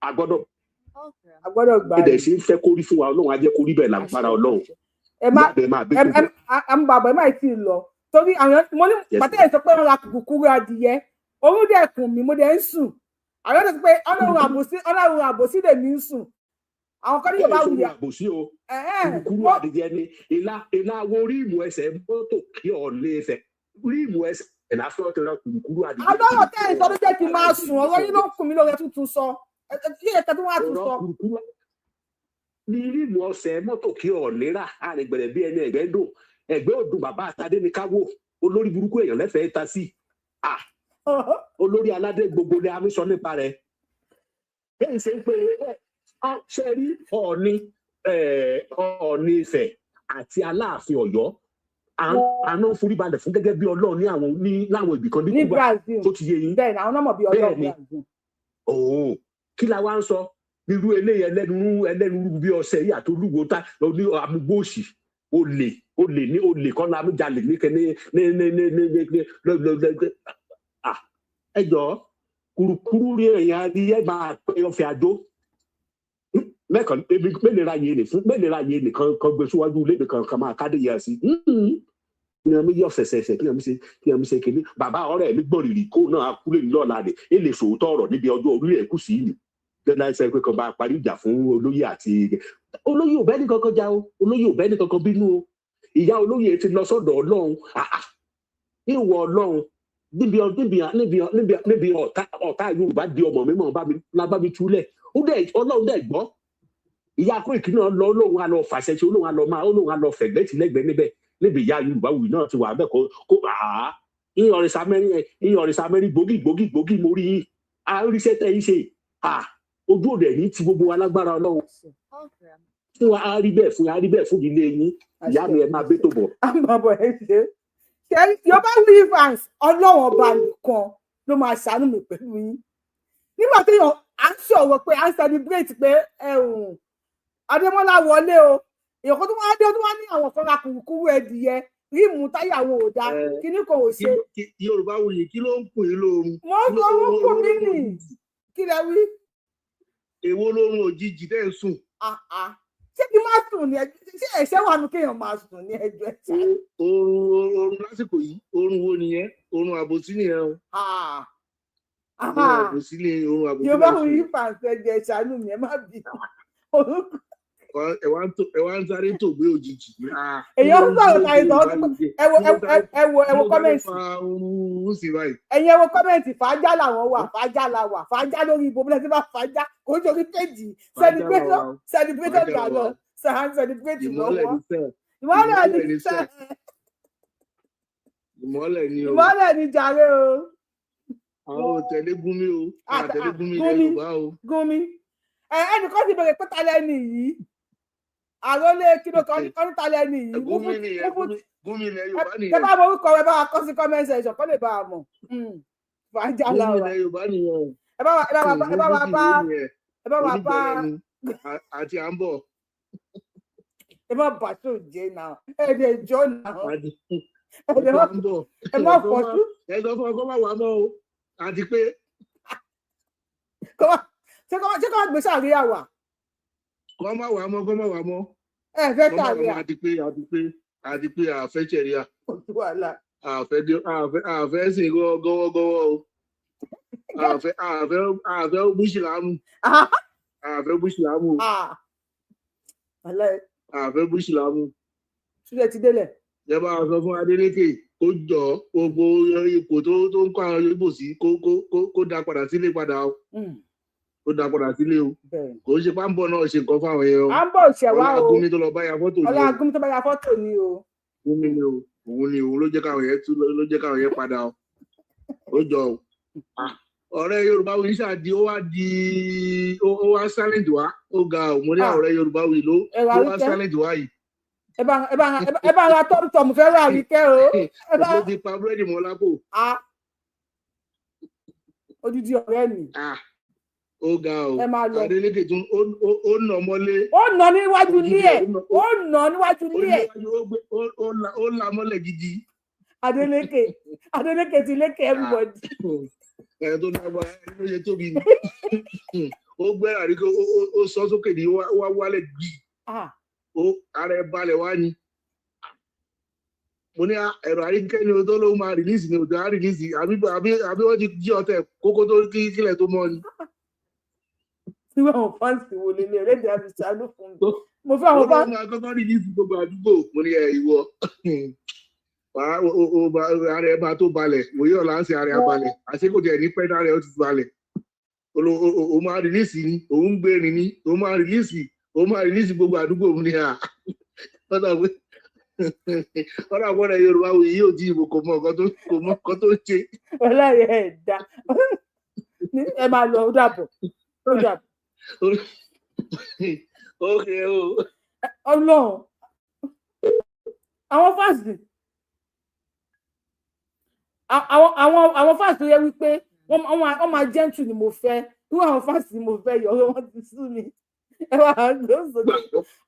agbọ́dọ̀ gbà ẹ̀dẹ̀ ṣe ń fẹ́ kórí fún wa Ọlọ́run á jẹ́ kórí bẹ́ẹ̀ lágbára Ọlọ́run. bàbá ẹ má tí ì lọ torí àwọn mo ní pàtẹ́ ìsọ pé wọ́n ra kùkúrú adìyẹ orú dẹ̀ kùn mí mo dẹ̀ ń sùn àwọn tó ti pé Ọlọ́run àbòsí lè mí ń sùn àwọn kan ní Yorùbá wùyà àbòsí o kùkúrú adìyẹ ni ìlà wo ríìmù ẹsẹ̀ mọ́tò kí Ọọ̀ni ẹsẹ̀ ríìmù ẹsẹ̀ ẹ̀ lásán tó ra kùkúrú adìyẹ. àlọ́ tẹ́ ìsọ ló jẹ́ kí n máa sùn ọ̀rọ̀ yín ló ń kùn mí lóore tuntun sọ ní ríìmù ọsẹ mọ́tò kí Ọọ̀ni rà àrègbèrè bí ẹni ẹgbẹ́ dùn ẹgbẹ́ òdùn bàbá àtàdé ní káwó olórí burúkú èèyàn lẹ́fẹ̀ẹ́ ta sí olórí aládé gbogbo ni a mi sọ nípa rẹ̀ bẹ́ẹ̀ ṣe ń pé ṣe rí Ọọ̀ni Ifẹ̀ àti Aláàfin Ọ̀yọ́ àná foríbalẹ̀ fún gẹ́gẹ́ bí Ọlọ́run ní láwọn ibì kan ní Cuba tó ti yé yín bẹ́ẹ̀ ni àwọn náà mọ̀ bí Ọlọ́run kí la wá ń sọ irú eléyìí ẹlẹ́nu bí ọ̀sẹ̀ yìí àti olúwo tá lọ ní amúgbòòsì olè kan la jalè ní ẹjọ́ kùrùkùrù rí èèyàn adìyẹ máa pé ọ̀fẹ́ àjò mẹ́lẹ̀ra yé nìkan kan gbé síwájú ilé nìkan kan máa kádé yẹ sí kí ni yọ fẹsẹ̀fẹ̀ kí ni ṣe kìíní bàbá ọ̀rẹ́ mi gbọ̀rìrì kó náà kúlẹ̀ ní lọ́la rẹ̀ ẹ lè sòótọ́ ọ̀rọ̀ níbi ọjọ́ orí ẹ̀ kù sí yìí dandan ṣe pé kan bá parí ìjà fún olóyè àti olóyè ò bẹ́ẹ̀ ní kankan jà o olóyè ò bẹ́ẹ̀ ní kankan bínú o ìyá olóyè ti lọ sọ́dọ̀ Ọlọ́run ìwọ Ọlọ́run níbi ọ̀tá Yorùbá di ọmọ mímọ́ bá mi túlẹ̀ Ọlọ́run dẹ̀ gbọ́ ìyá Kóìkì náà lọ Ọlọ́run á lọ fàṣẹ ṣe Ọlọ́run á lọ fẹ̀gbẹ́ tì lẹ́gbẹ̀ẹ́ níbi ìyá Yorùbá wù náà ti wà bẹ́ẹ̀ kó ìyọ̀rìṣà mẹ́rin gbòógì mo rí yín àríṣẹ́ tẹ́ yín ṣe ojú òde ní ti gbogbo alágbára Ọlọ́run fún wa á rí bẹ́ẹ̀ fún ilé yín ìyá mi ẹ máa bẹ́ tó bọ̀. àmọ́ ẹ ṣe Yorùbá Weavers fans Ọlọ́run ọba nìkan ló máa ṣàánú mi pẹ̀lú yín nígbà tí à ń sọ̀rọ̀ pé à ń celebrate pé Adémọ́lá wọlé o èèyàn kan tó wá dé tó wá ní àwọn kan ra kùrùkùrù ẹdìyẹ ríìmù táyà wo ò dáa kíní kò ò ṣe. Yorùbá Wuyì kí ló ń pè é lóorun. mo ń sọ wọn kò mí nì kí lẹ wí. èwo lóorun òjijì tẹ́ ń sùn. ṣé kí n má sùn ní ẹjọ́ ṣé ẹ̀ṣẹ̀ wà nù kéèyàn máa sùn ní ẹjọ́ ẹ̀ṣá. oorun lásìkò yìí oorun wo nìyẹn oorun àbòsí nìyẹn o. àbòsí ni oorun àbòsí. Yorùbá Wuyì fans ẹjẹ ìṣàánú mi ẹ má bì ẹ wá ń sáré tó gbé òjijì. èyàn ń sọ̀rọ̀ láì sọ ẹ wo kọ́mẹ̀ntì ẹ̀yin ẹ wo kọ́mẹ̀ntì fàájà làwọn wà fàájà lórí ibo bílẹ̀ tí bá fàájà kò ń torí péjì celebrator gbàgbọ́ sàn celebrate lọ́wọ́ ìmọ́lẹ̀ ni jàre o. àwọn ò tẹ̀lé Gúnmi o àtẹ̀lé Gúnmi ilẹ̀ Yorùbá o. Gúnmi ẹnìkan ti bèrè pé ta lẹ́ni yìí àròlé kíló kan ní ta lẹ́ni yìí. Gúnmi ilẹ̀ Yorùbá nìyẹn. ẹ bá mọ orúkọ rẹ bá wa kọ sí comment section kó lè bá a mọ̀. fàájà làwà Gúnmi ilẹ̀ Yorùbá nìyẹn. ẹ bá wa bá àti à ń bọ̀. ẹ má bà tó jẹ náà ẹ lè jọ náà ẹ má fọṣú. ẹ sọ fún ọ kó má wà mọ́ o àti pé. ṣé kọ́ gbèsè àríyá wà. kọ́ má wà mọ́. ẹ fẹ́ tàríyá. àti pé àfẹ́ ṣẹ̀ríà. àfẹ́ sìn gọ́wọ́gọ́wọ́ o. àfẹ́ búṣìlámù. àfẹ́ búṣìlámù. àfẹ́ búṣìlámù. sílẹ̀ ti délẹ̀. ẹ bá a sọ fún Adeleke kó jọ gbogbo ipò tó ń kọ́ àwọn Yorùbá sí kó dá padà sílé padà o. Ó dá padà sílé o kò ń ṣe páńbọ̀ náà ṣe nǹkan fáwọn yẹn o. páńbọ̀ ṣẹ̀wá o Ọlágúnmi tó lọ bá ya fọ́tò ni o. Ọlágúnmi tó bá ya fọ́tò ni o. Gúnmi ni o òun ló jẹ́ káwọn yẹn padà o. ó jọ o. ọ̀rẹ́ Yorùbá Wuyì ṣáàdì ó wá silent wá ó ga ò mo ní ọ̀rẹ́ Yorùbá Wuyì ló wá silent wá yìí. ẹ bá ra tọ́mù fẹ́ rà Àríkẹ́ o. ó ti pa búrẹ́dì mọ́ lápò. odidi ọ̀rẹ́ mi. ó ga o Adeleke tún ó nà mọ́lé. ó nà níwájú ilé ẹ̀ ó nà níwájú ilé ẹ̀. ó là mọ́lẹ̀ gidi. Adeleke ti lékè everybody. ẹ̀ tó náà wá ló ṣe tóbi ni ó gbé Àríkẹ́ ó sọ sókè ní wá wálẹ̀ gbì ara ẹ̀ balẹ̀ wá ni. mo ní ẹ̀rọ Àríkẹ́ ni o tó ló máa rìlíìsì ni o tó á rìlíìsì àbí wọ́n ti jí ọtẹ kókó tó kílẹ̀ tó mọ́ ni. tí wọ́n fáǹsì wo lè lè rẹ́dí àti ṣàánú fún mi. mo fẹ́ àwọn bá. ó máa kọ́kọ́ rìlíìsì gbogbo àdúgbò mo ní ìwọ ara ẹ̀ máa tó balẹ̀ òye ọ̀la ń ṣe ara ẹ̀ balẹ̀ àṣekò tiẹ̀ ní pẹ́ dára ẹ̀ ó ti balẹ̀ o máa rìlíìsì ni òun gbé rìn ni o máa rìlíìsì gbogbo àdúgbò mu ni ọ̀dà gbọ́dọ̀ Yorùbá Wuyì yóò di ìbò kò mọ nǹkan tó ṣe. ọlọ́run ẹ̀ dá ẹ máa lọ ó dàbọ̀. ok o. Ọlọ́run àwọn fásitì àwọn fásitì yẹ wípé wọ́n máa gentle ni mo fẹ́ irú àwọn fásitì mo fẹ́ yọ wọ́n ti sú mi. ẹ wá gbósòdò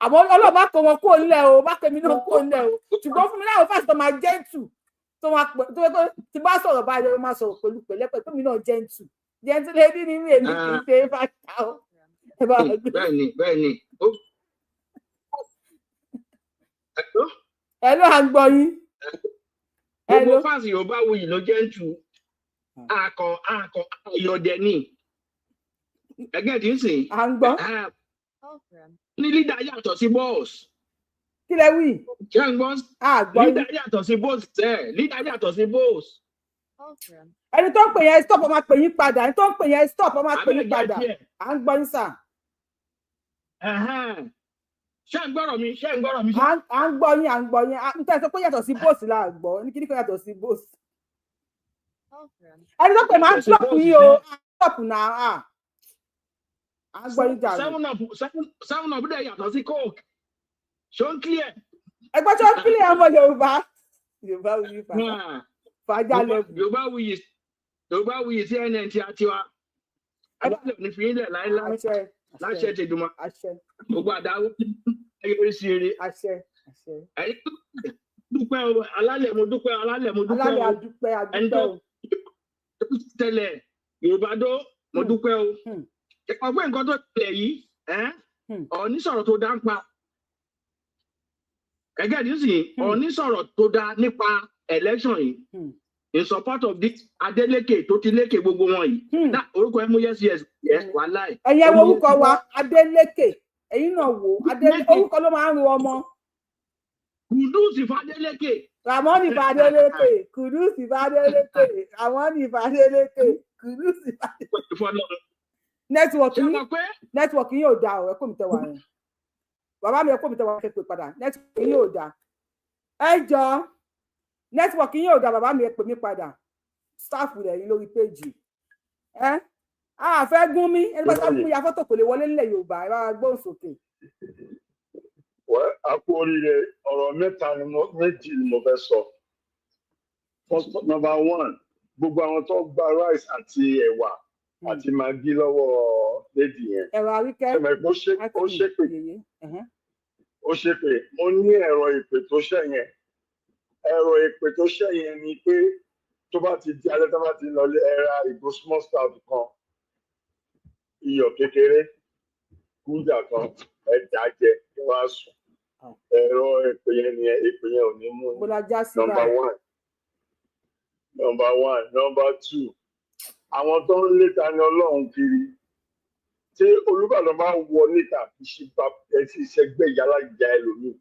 àmọ́ Ọlọ́run bá kọ wọn kó nílẹ̀ o bá kẹmi náà kó nílẹ̀ o ṣùgbọ́n fún mi láwọn fásitì tó máa gentle tó tí bá sọ̀rọ̀ báyìí ló máa sọ̀rọ̀ pẹ̀lú pẹ̀lẹ́pẹ̀ tó mi náà gentle lady ni mi èmi kì í ṣe fàṣà o. bẹ́ẹ̀ni ẹ ló à ń gbọ́ yín. gbogbo fásitì Yorùbá Wuyì ló gentle àkàn ayọ̀dẹ ni ẹgẹ́ tí ń sìn. À ń gbọ́. Ní lídà yàtọ̀ sí bọ́ọ̀sì. Kí lẹ wí? Ṣé ń gbọ́? Àgbọ̀. Lídà yàtọ̀ sí bọ́ọ̀sì tẹ̀. Lídà yàtọ̀ sí bọ́ọ̀sì. Ẹni tó ń pè yẹn stop, ó máa pè yín padà. Ẹni tó ń pè yẹn stop, ó máa pè yín padà. À ń gbọ́ yín sà. Ṣé ń gbọ́rọ̀ mi? Ṣé ń gbọ́rọ̀ mi? À ń gbọ́ yín, à ń gbọ́ yín. N tẹ́ sọ pé yàtọ̀ sí bọ́ọ̀sì la gbọ́. Ní kí ni kò yàtọ̀ sí bọ́ọ̀sì? Ẹni tó pè máa ń stop yín o. Stop náà. À ń gbọ́ yín jà. 7up dẹ̀ yàtọ̀ sí Coke. Ṣó ń clear? Ẹgbẹ́ tó ń clear ọmọ Yorùbá. Yorùbá wuyì fà. Fàájà lẹ́bù. Yorùbá wuyì sí ẹnẹ tí a ti wa. Adálẹ̀ ní fi ilẹ̀ láéláé. Láṣẹ ti dùnmọ́. Gbogbo àdáwó ayọ̀rí sí eré. Ẹ̀yin dúpẹ́ o, alálẹ̀ mo dúpẹ́, alálẹ̀ mo dúpẹ́ o. Alálẹ̀ adúpẹ́ adúpẹ́ o. Ẹni tó tẹ̀lẹ̀ Yorùbá dó mo dúpẹ́ o. Ọgbẹ́ nǹkan tó tẹ̀lẹ̀ yìí, Ọọ̀ni sọ̀rọ̀ tó dá ń pa. Ẹgẹ́ ní sìn, Ọọ̀ni sọ̀rọ̀ tó dá nípa election yìí. In support of this Adeleke tó ti lékè gbogbo wọn yìí. Orúkọ ẹ mú yes wà láì. Ẹ̀yẹ wo orúkọ wa Adeleke. Ẹ̀yin náà wò Adeleke orúkọ ló máa ń ro ọmọ. Kùdùsì f'Adeleke. Ramoni f'Adeleke. Kùdùsì f'Adeleke. Ramoni f'Adeleke. Kùdùsì f'Adeleke. Nẹ́tíwọ̀kì yóò da ọ̀ ẹ̀kọ́ mi tẹ́ wà yẹn. Bàbá mi ẹ̀kọ́ mi tẹ́ wà kẹ́kọ̀ọ́ padà. Nẹ́tíwọ̀kì yóò da. Ẹ jọ nẹ́tíwọ̀kì yóò da bàbá mi ẹ pè mí padà. Stáàfù rẹ̀ yín lórí péjì. A fẹ́ gún mi. Ẹni bá sá fún mi ya fọ́tò kò lè wọlé nílẹ̀ Yorùbá. Ẹ bá gbóhùn sókè. A kú oríire ọ̀rọ̀ méjì ni mo fẹ́ sọ. Number one, gbogbo àwọn tó gba rice àti ẹ̀wà àti magi lọ́wọ́ lédi yẹn. Ero Arike. Ó ṣépè. Mo ní ẹ̀rọ ìpè tó ṣẹ̀ yẹn. Ẹ̀rọ ìpè tó ṣẹ̀ yẹn ni pé tó bá ti di alẹ́ tó bá ti lọ ẹ̀ra ìgò small stout kan, iyọ̀ kékeré, kúndà kan, ẹ̀dá jẹ kí wọ́n á sùn. Ẹ̀rọ ìpè yẹn ni ìpè yẹn ò ní mú. Number one. Number two. Àwọn tó ń léta ní Ọlọ́run kiri. Ṣé Olúbàdàn bá wọ níta kì í ṣe ìṣẹ́gbẹ́ ìyálà ìjà ẹlòmíì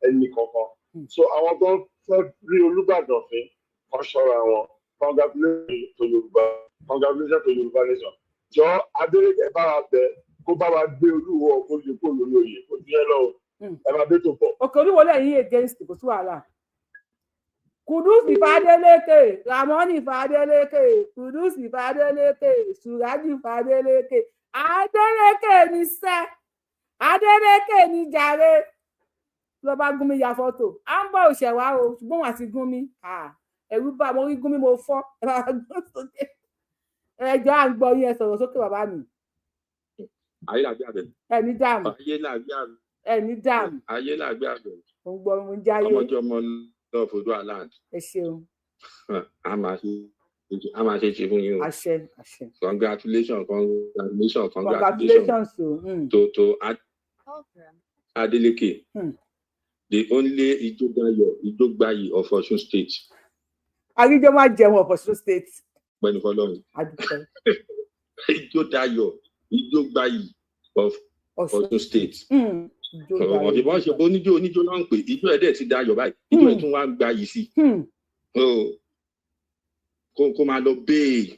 ẹnì kankan. So àwọn tó ń fẹ́ rí Olúbàdàn fín kan ṣọ́ra wọn. Congratulations to Yorùbá nation. Jọ Adeleke bá wa bẹ̀ kó bá wa gbé Olúwo kó lè kó lórí oyè kó díẹ̀ lọ. Ẹ máa bẹ́ tó pọ̀. Òkè Olúwo lẹ́yìn against kò sí wàhálà. Kùdùsì f'Adeleke, Ramoni f'Adeleke, Kùdùsì f'Adeleke, Sùrájì f'Adeleke. Adeleke ní sẹ́, Adeleke ní jàre. Lọ bá gún mi ya fọ́tò. À ń bọ̀ òṣèwà o, ṣùgbọ́n wọn àti gún mi. Ẹ̀rù bá mo rí gún mi mo fọ́. Ẹ bá gbọ́ sókè. Ẹjọ́ à ń gbọ́ yín ẹ sọ̀rọ̀ sókè bàbá mi. Ayé làgbé àbẹ̀. Ẹni dààmú. Ayé làgbé àbẹ̀. Ẹni dààmú. Ayé làgbé àbẹ̀. Mo ń gbọ́ mo ń jáyé. Ọmọdé ọmọ lọ fojú àlànd. Ẹ ṣeun. A máa ṣe ti fún yín o. Àṣẹ. Congratulations o. To Adeleke. The only Ijogbayi of Osun State. Àríjọ máa jẹun of Osun State. Pẹ̀lú Fọlọ́run. Ijogbayi of Osun State. Ìbọn ṣe oníjó náà ń pè ijó ẹ̀dẹ̀ ti dayọ̀ báyìí ijó ẹ̀ tún wá ń gbayì sí kó máa lọ béè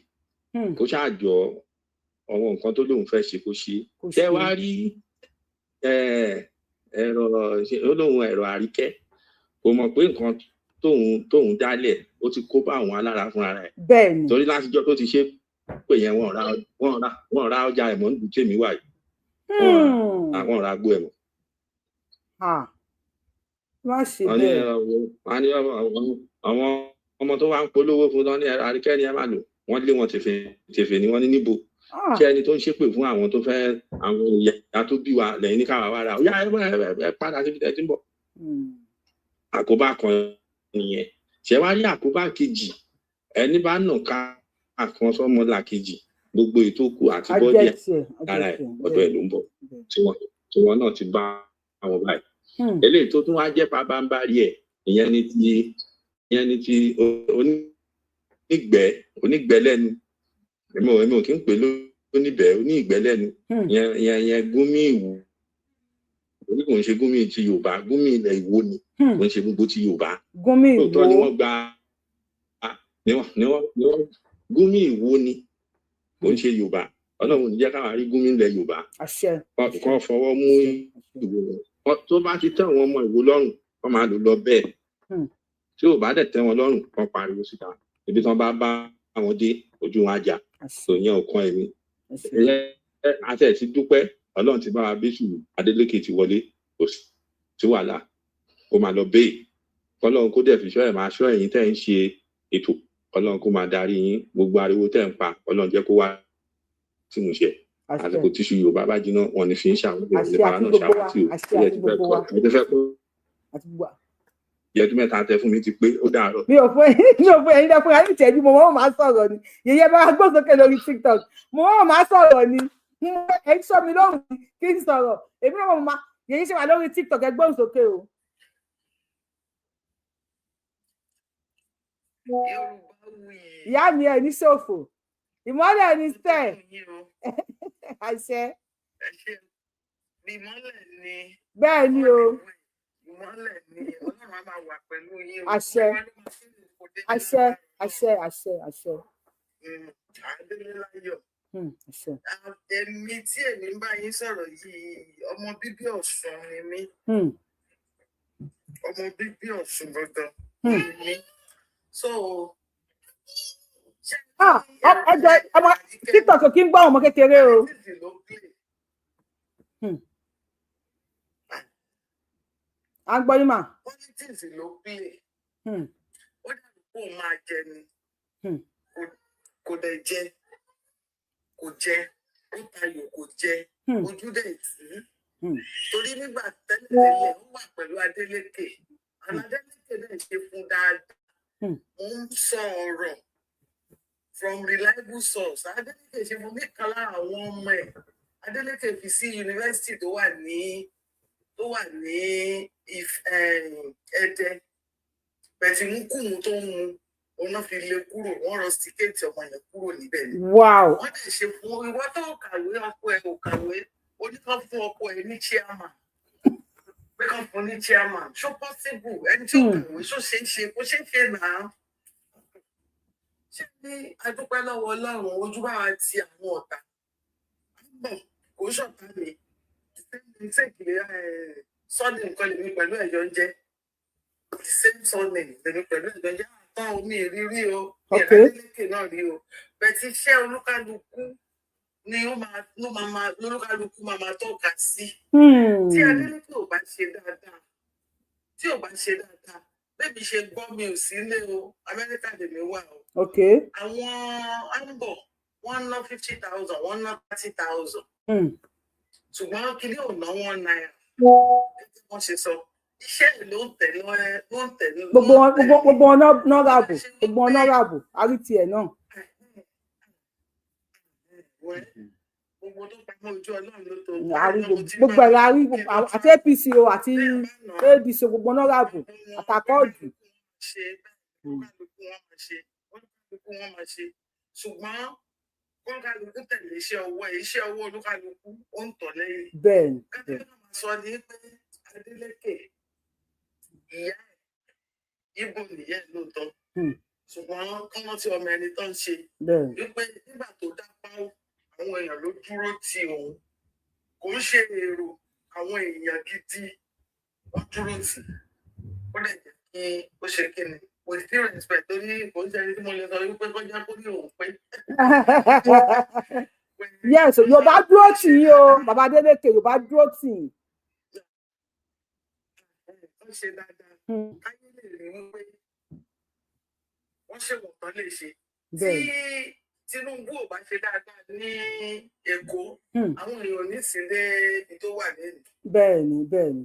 kó ṣáàjọ àwọn nǹkan tó lóun fẹ́ ṣe kó ṣe tẹ́ wá rí olóhùn Ero Arike kò mọ̀ pé nǹkan tóun dálẹ̀ ó ti kó bá àwọn alára fúnra rẹ̀ bẹ́ẹ̀ni torí látijọ́ tó ti ṣe pé yẹn wọ́n ra ọjà ẹ̀mọ́ níbi tèmi wà yìí àwọn ọ̀rá gbó ẹ̀mọ́. Má ṣe bẹ́ẹ̀. Àwọn ọmọ tó wá ń polówó fún lọ ní Ero Arike ni ẹ máa lò wọ́n lé wọn tèfè ní wọ́n ní níbo kí ẹni tó ń ṣépè fún àwọn tó fẹ́ àwọn ìyá tó bí wa lẹ́yìn ní káwa wá ra ọ̀yá ẹ padà síbi tẹ́ tí ń bọ̀. Àkóbá kan nìyẹn ṣé wá rí àkóbá kejì ẹni bá nà ká àkàn sọmọ làkejì gbogbo ètò kù àti bọ́dí ara ẹ̀ ọ̀dọ̀ ẹ̀ ló ń bọ̀ tí wọ́n náà ti bá àwọn báyìí. Eléyìí tó tún wá jẹ́ pabambarí ẹ̀ ìyẹn ni ti onígbẹ́ lẹ́nu èmi ò kí ń pè oníbẹ̀ oní ìgbẹ́lẹ́nu yẹn Gumi Ìwó orí kò ń ṣe Gumi ti Yorùbá Gumi ilẹ̀ Ìwó ni kò ń ṣe gbogbo ti Yorùbá Gumi Ìwó lóòótọ́ ni wọ́n gba Gumi Ìwó ni kò ń ṣe Yorùbá Ọlọ́run ní jẹ́ káwa rí Gumi ilẹ̀ Yorùbá kọ́ fọwọ́ mú Ìwó tó bá ti tẹ́ àwọn ọmọ Ìwó lọ́rùn wọ́n máa lò lọ bẹ́ẹ̀ tí ò bá dẹ̀ tẹ́ wọn lọ́rùn wọ́n pariwo síta ibi tí wọ́n bá àwọn dé ojú wọn àjà tó yẹn ò kàn ẹ̀mí àti ẹ̀ ti dúpẹ́ Ọlọ́run ti bá wa bẹ́sù Adeleke ti wọlé kò sí wàhálà kó máa lọ bẹ́ẹ̀ Ọlọ́run kó dẹ̀ fi ṣọ́ ẹ̀ máa ṣọ́ ẹ̀yin tẹ́ ń ṣe ètò Ọlọ́run kó máa darí yín gbogbo ariwo tẹ́ ń pa Ọlọ́run jẹ́ kó wá tí mo ṣe àsìkò tíṣu Yorùbá bá jiná wọn ni fi ń ṣàwọn ìpínlẹ̀ náà ṣàwátì ò ti fẹ́ kọ́ yẹtú mẹ́ta tẹ fún mi ti pé ó dàárọ̀. mi ò fún ẹ̀yin dẹ́kun ayé ìtẹ́jú mo wọ́n máa sọ̀rọ̀ ni yẹyẹ bá gbọ́ sókè lórí TikTok mo wọ́n máa sọ̀rọ̀ ni ẹ̀ ń sọ mi lóhùn kí n sọ̀rọ̀ èmi náà mo máa yẹyẹ ṣe wà lórí TikTok ẹ gbóhùn sókè o. ìyá mi ẹ ní ṣòfò ìmọ́lẹ̀ ní sẹ́ àṣẹ. bẹ́ẹ̀ ni o. ìmọ́lẹ̀ ni Ọlọ́run á máa wà pẹ̀lú yín. àṣẹ àṣẹ àṣẹ àṣẹ àṣẹ. Adéléláyọ̀. Èmi tí èmi ń bá yín sọ̀rọ̀ yìí ọmọ bíbí Ọ̀ṣun ni mí. Ọmọ bíbí Ọ̀ṣun gangan ni mí. So. ẹjọ ọmọ TikTok kí n gbọ́ ọmọ kékeré o. a gbọ́ yín mà. Politics ló play. Ó dàbí kó máa jẹ ni. Kò dẹ̀ jẹ. Kò jẹ. Ó tayò kò jẹ. Ojú dẹ̀ tì í. Torí nígbà tẹ́lẹ̀ ó wà pẹ̀lú Adeleke. Adeleke dẹ̀ ṣe fún dáadáa. Mo ń sọ ọ̀rọ̀ from reliable source. Adeleke ṣe fún mi kan lára àwọn ọmọ ẹ̀. Adeleke fi sí yunifásitì tó wà ní Ẹdẹ bẹ̀tì mú kùmù tó ń mu òun náà fi lé kúrò wọ́n rọstíkéètì ọmọ yẹn kúrò níbẹ̀ ni. wọ́n dẹ̀ ṣe fún ìwọ tó kàwé ọkọ ẹ̀ ò kàwé oníkan fún ọkọ ẹ̀ ní chairman pé kàn fún ní chairman ṣó possible ẹni tí ò kàwé ṣó ṣe é ṣe kó ṣe é ṣe náà. ṣé ní adúpẹ́ lọ́wọ́ Ọlọ́run ojú bá wa ti àwọn ọ̀tá kò ṣọ̀tá mi. Sunday nǹkan lèmi pẹ̀lú ẹ̀yọ́ ń jẹ́ the same Sunday lèmi pẹ̀lú ẹ̀yọ́ ń jẹ́ àtọ́ omi ìrírí o Adeleke náà rí o bẹ́ẹ̀ tí iṣẹ́ olúkálukú ni olúkálukú máa tọ́ka sí tí Adeleke ò bá ṣe dáadáa bẹ́ẹ̀ mi ṣe gbọ́ mi ò sí ilé o Amẹ́ríkà lèmi wà o àwọn àǹbọ̀ wọ́n ná 50,000 wọ́n ná 30,000. Ṣùgbọ́n kí ni ò ná wọn náírà wọ́n ṣe sọ iṣẹ́ ló ń tẹ̀lé gbogbo ọ̀nàràbù àrítì ẹ̀ náà. gbogbo tó pamọ́ ojú Ọlọ́run ló tó. gbogbo ẹ̀rọ àrí àti APC o àti ADC gbogbo ọ̀nàràbù àtàkọ́ọ̀dù. wọ́n máa ṣe ṣùgbọ́n kọ́ńkálukú tẹ̀lé iṣẹ́ ọwọ́ olúkálukú ó ń tọ̀ lẹ́yìn. bẹ́ẹ̀ni. kájọ́ máa sọ ní pé Adeleke ìyá Ìgbò nìyẹn lóòótọ́ ṣùgbọ́n kọ́mọ́ tí ọmọ ẹni tó ń ṣe wípé nígbà tó dápá àwọn èèyàn ló dúró tì òun kò ń ṣe èrò àwọn èèyàn gidi wọ́n dúró tì ó lè jẹ́ kí ó ṣe kí ni with due respect tó ní kò ń ṣe ẹni tí mo lè sọ wípé kọjá kó ní òun pé. yes Yorùbá dúró tì í o bàbá Adeleke Yorùbá dúró tì í. wọ́n ṣe dáadáa káyé lè rí wípé wọ́n ṣe wọ̀n tán lè ṣe tí Tinubu ò bá ṣe dáadáa ní Èkó àwọn èèyàn ní sílé ibi tó wà lẹ́nu. bẹ́ẹ̀ni.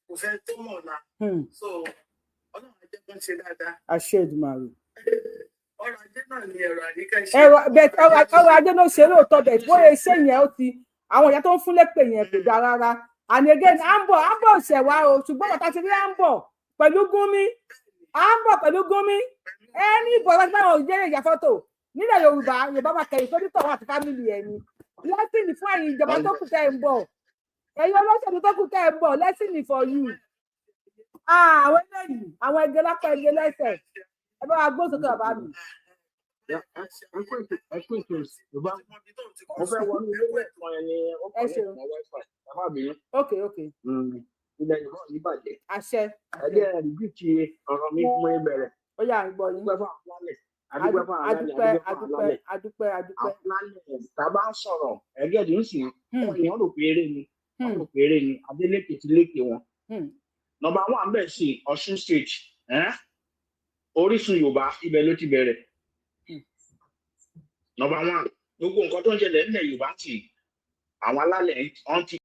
kò fẹ́ tó mọ̀ ọ̀la so Ọlọ́run ajẹ́ kan ṣe dáadáa. àṣẹ Èdùmàrè. ọrọ̀ ajé náà ni Ẹ̀rọ Àríkè ṣe. ọrọ̀ ajé náà ṣe lóòótọ́ bẹ́ẹ̀ bóyá iṣẹ́ yẹn ó ti àwọn ìyá tó ń fún lépè yẹn kò dáa rárá and again à ń bọ̀ ṣẹ̀wá o ṣùgbọ́n bàtà ti rí à ń bọ̀ pẹ̀lú Gumi ẹni ìbọ̀ láti báwọn òjẹ́ ìyá fọ́tò nílẹ̀ Yorùbá máa kẹ̀yìn sórí tọ̀wọ́ àti fámìlì ẹ̀ ni lẹ́sìnì fún ẹ̀yin ìjọba tó kù tẹ́ ẹ̀ ń bọ̀ ẹ̀yin olóṣèlú tó kù tẹ́ ẹ̀ ń bọ̀ lẹ́sìnì for you àwọn eléyìí àwọn ẹgbẹ́ lápá ẹgbẹ́ lẹ́sẹ̀ ẹ bá wa gbó sókè bàbá mi. Mo fẹ́ wọnú ilé ẹ̀kọ́ yẹn ni ó kọ́ ní ìmọ̀ wifi ẹ má bínú. Ok. Ilẹ̀ Yorùbá yìí bàjẹ́. Àṣẹ. Ẹgbẹ́ rìbí ti ọ̀rọ̀ mi mú ìbẹ̀rẹ̀. Ó yà ń gbọ́ yín. Adúpẹ́ fún àwọn alálẹ̀ tàbá ń sọ̀rọ̀ ẹgbẹ́ tí ń sìn wọ́n èèyàn rò pé eré ni wọ́n rò pé eré ni Adeleke ti lékè wọn. Nọ́mbà 1 bẹ́ẹ̀ sí Ọ̀ṣun state Orísun Yorùbá ibẹ̀ ló ti bẹ̀rẹ̀. Nọ́mbà 1 gbogbo nǹkan tó ń ṣẹlẹ̀ nílẹ̀ Yorùbá ti àwọn alálẹ̀ ọ̀n ti